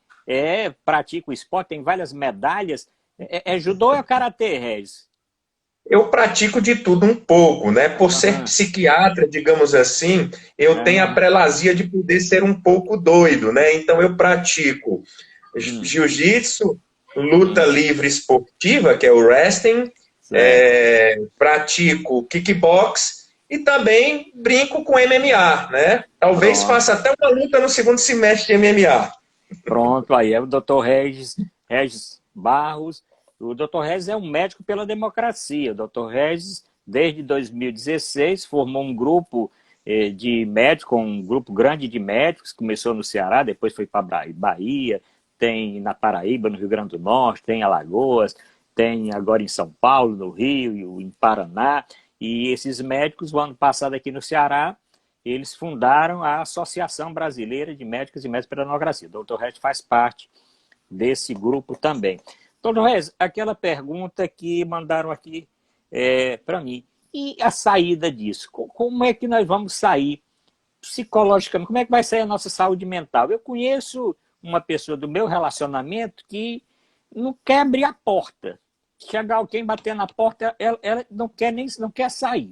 pratica o esporte, tem várias medalhas. É judô ou é karatê, Regis? Eu pratico de tudo um pouco, né? Por ser psiquiatra, digamos assim, eu tenho a prelazia de poder ser um pouco doido, né? Então eu pratico jiu-jitsu, luta livre esportiva, que é o wrestling, pratico kickbox e também brinco com MMA, né? Talvez faça até uma luta no segundo semestre de MMA. Pronto, aí é o Dr. Regis Barros. O Dr. Regis é um médico pela democracia. O Dr. Regis, desde 2016, formou um grupo de médicos, um grupo grande de médicos, começou no Ceará, depois foi para Bahia, tem na Paraíba, no Rio Grande do Norte, tem em Alagoas, tem agora em São Paulo, no Rio, em Paraná. E esses médicos, o ano passado aqui no Ceará, eles fundaram a Associação Brasileira de Médicos e Médicos pela Democracia. O Dr. Regis faz parte desse grupo também. Dr. Regis, aquela pergunta que mandaram aqui para mim. E a saída disso? Como é que nós vamos sair psicologicamente? Como é que vai sair a nossa saúde mental? Eu conheço uma pessoa do meu relacionamento que não quer abrir a porta. Chegar alguém bater na porta, ela não quer sair.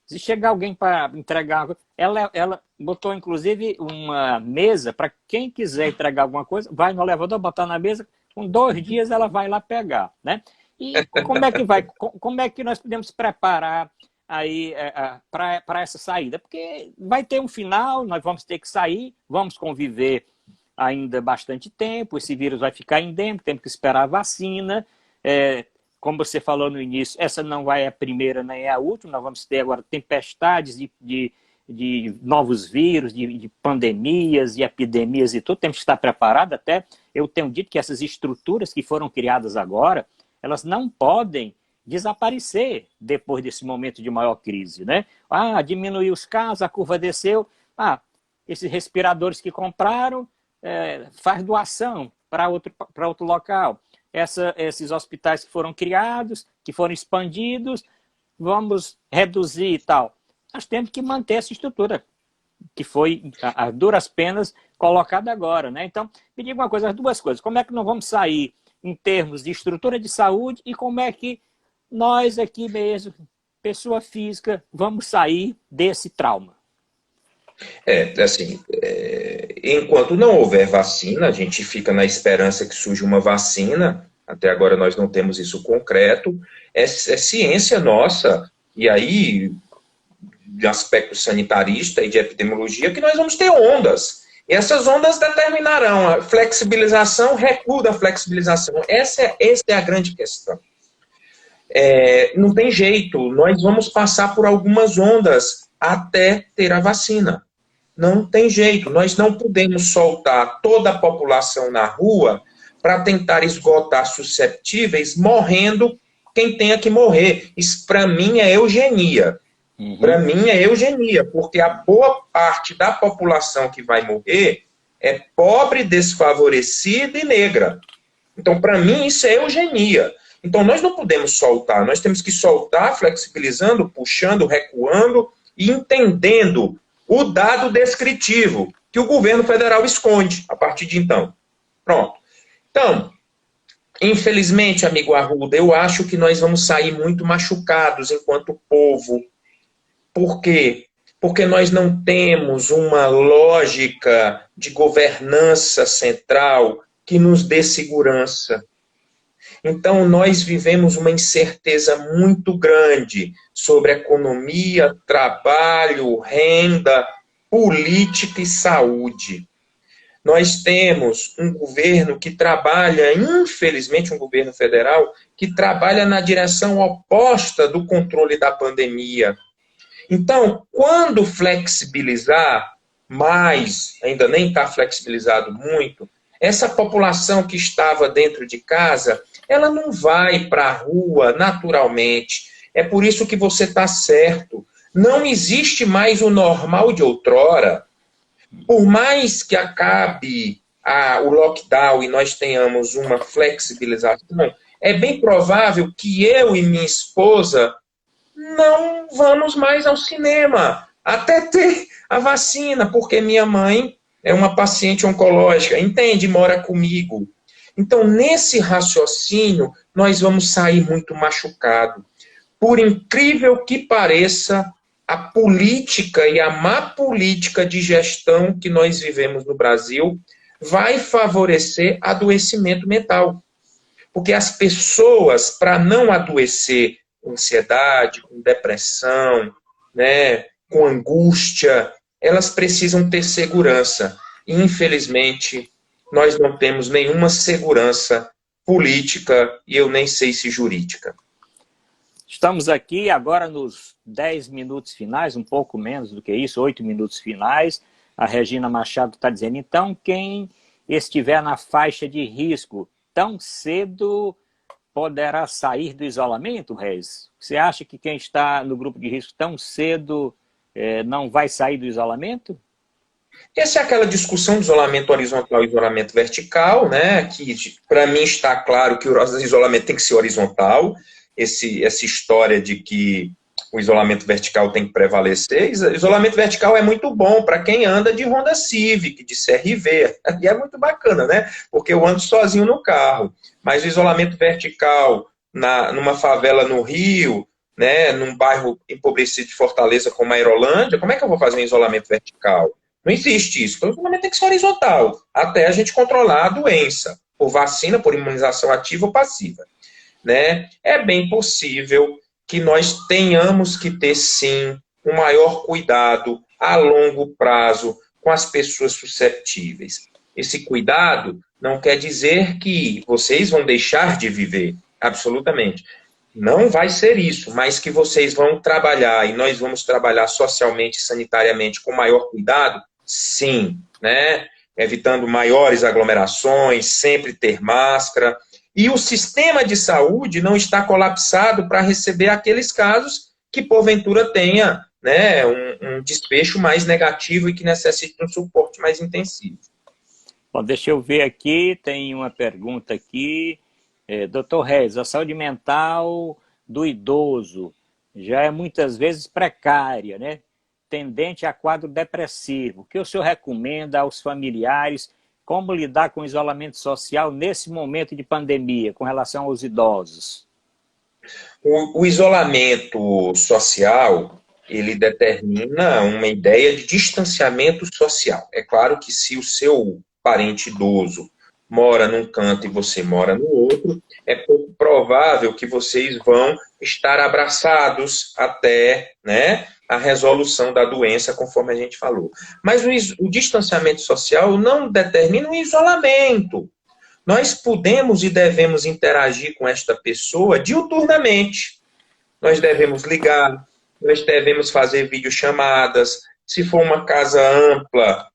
Se chegar alguém para entregar, ela botou inclusive uma mesa para quem quiser entregar alguma coisa, vai no elevador, botar na mesa, com 2 dias ela vai lá pegar, né? E como é que vai? Como é que nós podemos preparar aí para essa saída? Porque vai ter um final, nós vamos ter que sair, vamos conviver ainda bastante tempo, esse vírus vai ficar endêmico, temos que esperar a vacina. Como você falou no início, essa não vai a primeira nem a última, nós vamos ter agora tempestades de novos vírus, de pandemias e epidemias e tudo, temos que estar preparados. Até eu tenho dito que essas estruturas que foram criadas agora, elas não podem desaparecer depois desse momento de maior crise, né? Diminuiu os casos, a curva desceu, esses respiradores que compraram, faz doação para outro local. Esses hospitais que foram criados, que foram expandidos, vamos reduzir e tal. Nós temos que manter essa estrutura, que foi, a duras penas, colocada agora, né? Então, me diga uma coisa, as duas coisas. Como é que nós vamos sair em termos de estrutura de saúde e como é que nós aqui mesmo, pessoa física, vamos sair desse trauma? Enquanto não houver vacina, a gente fica na esperança que surja uma vacina. Até agora nós não temos isso concreto. É ciência nossa, e aí, de aspecto sanitarista e de epidemiologia, que nós vamos ter ondas. E essas ondas determinarão a flexibilização, recuo da flexibilização. Essa é a grande questão. Não tem jeito, nós vamos passar por algumas ondas até ter a vacina. Não tem jeito, nós não podemos soltar toda a população na rua para tentar esgotar susceptíveis, morrendo quem tenha que morrer. Isso, para mim, é eugenia. Para mim, é eugenia, porque a boa parte da população que vai morrer é pobre, desfavorecida e negra. Então, para mim, isso é eugenia. Então, nós não podemos soltar, nós temos que soltar flexibilizando, puxando, recuando e entendendo o dado descritivo que o governo federal esconde a partir de então. Pronto. Então, infelizmente, amigo Arruda, eu acho que nós vamos sair muito machucados enquanto povo. Por quê? Porque nós não temos uma lógica de governança central que nos dê segurança. Então, nós vivemos uma incerteza muito grande sobre economia, trabalho, renda, política e saúde. Nós temos um governo que trabalha, infelizmente, um governo federal, que trabalha na direção oposta do controle da pandemia. Então, quando flexibilizar mais, ainda nem está flexibilizado muito, essa população que estava dentro de casa, ela não vai para a rua naturalmente. É por isso que você está certo. Não existe mais o normal de outrora. Por mais que acabe o lockdown e nós tenhamos uma flexibilização, é bem provável que eu e minha esposa não vamos mais ao cinema, até ter a vacina, porque minha mãe é uma paciente oncológica, entende? Mora comigo. Então, nesse raciocínio, nós vamos sair muito machucados. Por incrível que pareça, a política e a má política de gestão que nós vivemos no Brasil vai favorecer adoecimento mental. Porque as pessoas, para não adoecer com ansiedade, com depressão, né, com angústia, elas precisam ter segurança. E, infelizmente, nós não temos nenhuma segurança política e eu nem sei se jurídica. Estamos aqui agora nos 10 minutos finais, um pouco menos do que isso, 8 minutos finais. A Regina Machado está dizendo, então, quem estiver na faixa de risco tão cedo poderá sair do isolamento, Reis? Você acha que quem está no grupo de risco tão cedo não vai sair do isolamento? Essa é aquela discussão do isolamento horizontal e isolamento vertical, né? Que para mim está claro que o isolamento tem que ser horizontal. Essa história de que o isolamento vertical tem que prevalecer. Isolamento vertical é muito bom para quem anda de Honda Civic, de CR-V, e é muito bacana, né? Porque eu ando sozinho no carro. Mas o isolamento vertical numa favela no Rio, né, num bairro empobrecido de Fortaleza como a Aerolândia, como é que eu vou fazer um isolamento vertical? Não existe isso. Então, o isolamento tem que ser horizontal, até a gente controlar a doença, por vacina, por imunização ativa ou passiva. Né? É bem possível que nós tenhamos que ter, sim, um maior cuidado a longo prazo com as pessoas susceptíveis. Esse cuidado não quer dizer que vocês vão deixar de viver, absolutamente. Não vai ser isso, mas que vocês vão trabalhar e nós vamos trabalhar socialmente e sanitariamente com maior cuidado, sim, né? Evitando maiores aglomerações, sempre ter máscara. E o sistema de saúde não está colapsado para receber aqueles casos que, porventura, tenha, né, um desfecho mais negativo e que necessite um suporte mais intensivo. Bom, deixa eu ver aqui, tem uma pergunta aqui. Dr. Reis, a saúde mental do idoso já é muitas vezes precária, né? Tendente a quadro depressivo. O que o senhor recomenda aos familiares? Como lidar com o isolamento social nesse momento de pandemia, com relação aos idosos? O isolamento social, ele determina uma ideia de distanciamento social. É claro que se o seu parente idoso mora num canto e você mora no outro, é pouco provável que vocês vão estar abraçados até, né, a resolução da doença, conforme a gente falou. Mas o distanciamento social não determina o isolamento. Nós podemos e devemos interagir com esta pessoa diuturnamente. Nós devemos ligar, nós devemos fazer videochamadas. Se for uma casa ampla,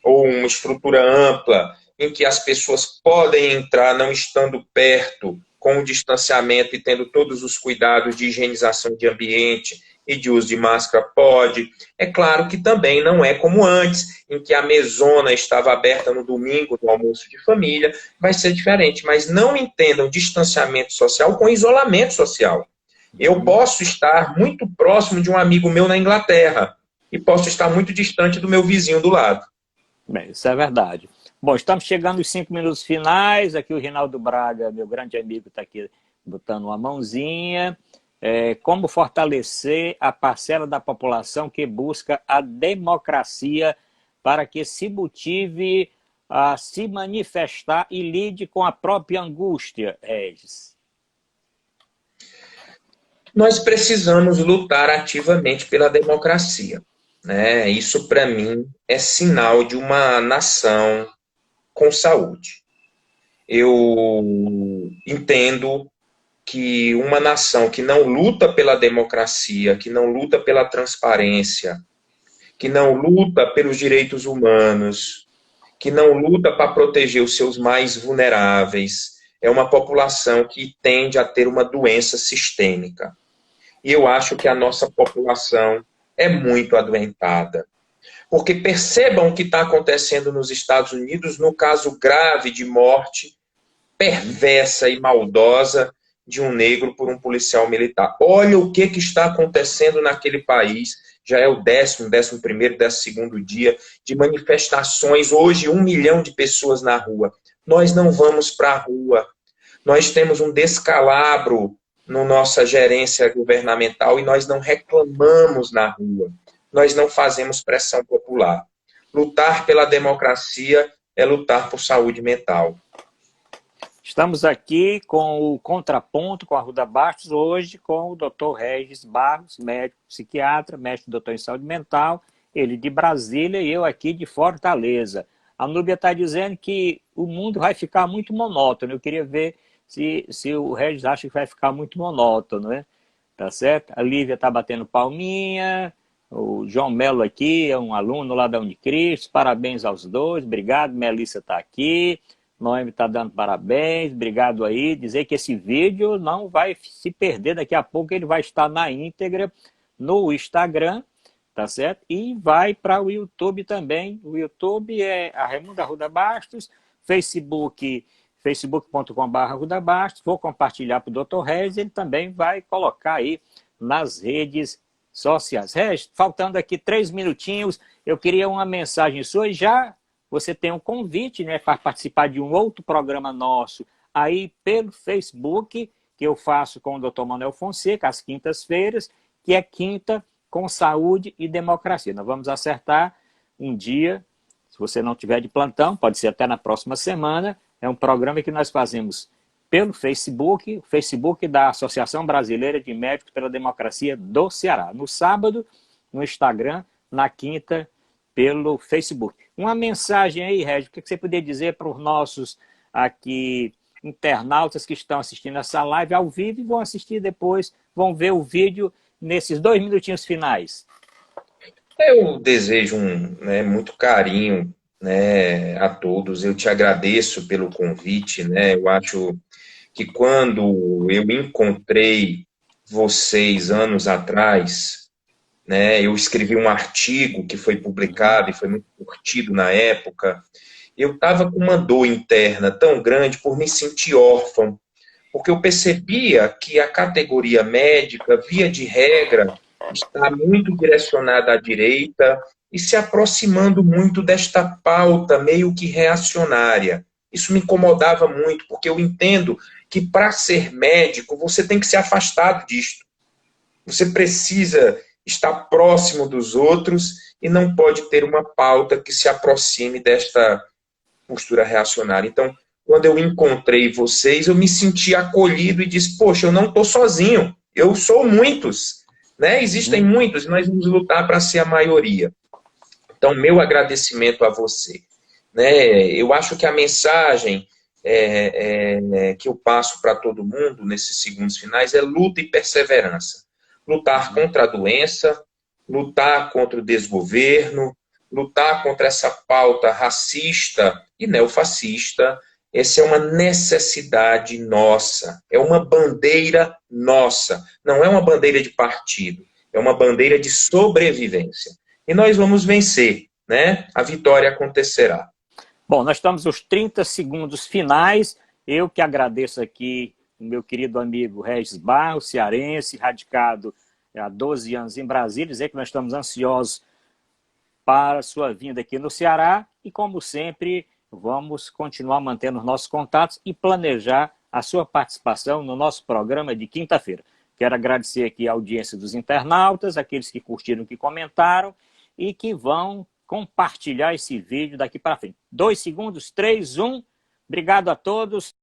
ou uma estrutura ampla, em que as pessoas podem entrar não estando perto, com o distanciamento e tendo todos os cuidados de higienização de ambiente e de uso de máscara? Pode. É claro que também não é como antes, em que a mesona estava aberta no domingo, no almoço de família, vai ser diferente. Mas não entendam distanciamento social com isolamento social. Eu posso estar muito próximo de um amigo meu na Inglaterra e posso estar muito distante do meu vizinho do lado. Bem, isso é verdade. Bom, estamos chegando aos 5 minutos finais. Aqui o Rinaldo Braga, meu grande amigo, está aqui botando uma mãozinha. Como fortalecer a parcela da população que busca a democracia para que se motive a se manifestar e lide com a própria angústia, Regis? Nós precisamos lutar ativamente pela democracia, né? Isso, para mim, é sinal de uma nação com saúde. Eu entendo que uma nação que não luta pela democracia, que não luta pela transparência, que não luta pelos direitos humanos, que não luta para proteger os seus mais vulneráveis, é uma população que tende a ter uma doença sistêmica. E eu acho que a nossa população é muito adoentada. Porque percebam o que está acontecendo nos Estados Unidos no caso grave de morte perversa e maldosa de um negro por um policial militar. Olha o que está acontecendo naquele país. Já é o 11º, 12º dia de manifestações. Hoje, 1 milhão de pessoas na rua. Nós não vamos para a rua. Nós temos um descalabro na nossa gerência governamental e nós não reclamamos na rua. Nós não fazemos pressão popular. Lutar pela democracia é lutar por saúde mental. Estamos aqui com o Contraponto, com a Arruda Bastos, hoje com o Dr. Regis Barros, médico psiquiatra, mestre doutor em saúde mental, ele de Brasília e eu aqui de Fortaleza. A Núbia está dizendo que o mundo vai ficar muito monótono. Eu queria ver se o Regis acha que vai ficar muito monótono, né? Tá certo? A Lívia está batendo palminha, o João Melo aqui é um aluno lá da Unicristo, parabéns aos dois, obrigado, Melissa está aqui. Noemi está dando parabéns, obrigado aí. Dizer que esse vídeo não vai se perder, daqui a pouco ele vai estar na íntegra no Instagram, tá certo? E vai para o YouTube também. O YouTube é a Raimundo Arruda Bastos, facebook.com.br Arruda Bastos. Vou compartilhar para o Dr. Regis, ele também vai colocar aí nas redes sociais. Regis, faltando aqui 3 minutinhos, eu queria uma mensagem sua e já... Você tem um convite, né, para participar de um outro programa nosso aí pelo Facebook, que eu faço com o Dr. Manuel Fonseca, às quintas-feiras, que é Quinta com Saúde e Democracia. Nós vamos acertar um dia, se você não tiver de plantão, pode ser até na próxima semana. É um programa que nós fazemos pelo Facebook, o Facebook da Associação Brasileira de Médicos pela Democracia do Ceará. No sábado, no Instagram, na quinta, pelo Facebook. Uma mensagem aí, Regis, o que você poderia dizer para os nossos aqui internautas que estão assistindo essa live ao vivo e vão assistir depois, vão ver o vídeo nesses 2 minutinhos finais? Eu desejo muito carinho, né, a todos. Eu te agradeço pelo convite, né? Eu acho que quando eu encontrei vocês anos atrás, né, eu escrevi um artigo que foi publicado e foi muito curtido na época. Eu estava com uma dor interna tão grande por me sentir órfão, porque eu percebia que a categoria médica, via de regra, está muito direcionada à direita e se aproximando muito desta pauta meio que reacionária. Isso me incomodava muito, porque eu entendo que para ser médico você tem que se afastar disto. Você precisa estar próximo dos outros e não pode ter uma pauta que se aproxime desta postura reacionária. Então, quando eu encontrei vocês, eu me senti acolhido e disse, poxa, eu não estou sozinho, eu sou muitos, né? Existem muitos e nós vamos lutar para ser a maioria. Então, meu agradecimento a você. Né? Eu acho que a mensagem que eu passo para todo mundo nesses segundos finais é luta e perseverança. Lutar contra a doença, lutar contra o desgoverno, lutar contra essa pauta racista e neofascista. Essa é uma necessidade nossa, é uma bandeira nossa, não é uma bandeira de partido, é uma bandeira de sobrevivência. E nós vamos vencer, né? A vitória acontecerá. Bom, nós estamos nos 30 segundos finais. Eu que agradeço aqui o meu querido amigo Regis Barros, cearense, radicado há 12 anos em Brasília, dizer que nós estamos ansiosos para a sua vinda aqui no Ceará e, como sempre, vamos continuar mantendo os nossos contatos e planejar a sua participação no nosso programa de quinta-feira. Quero agradecer aqui a audiência dos internautas, aqueles que curtiram, que comentaram e que vão compartilhar esse vídeo daqui para frente. 2 segundos, 3, 1. Obrigado a todos.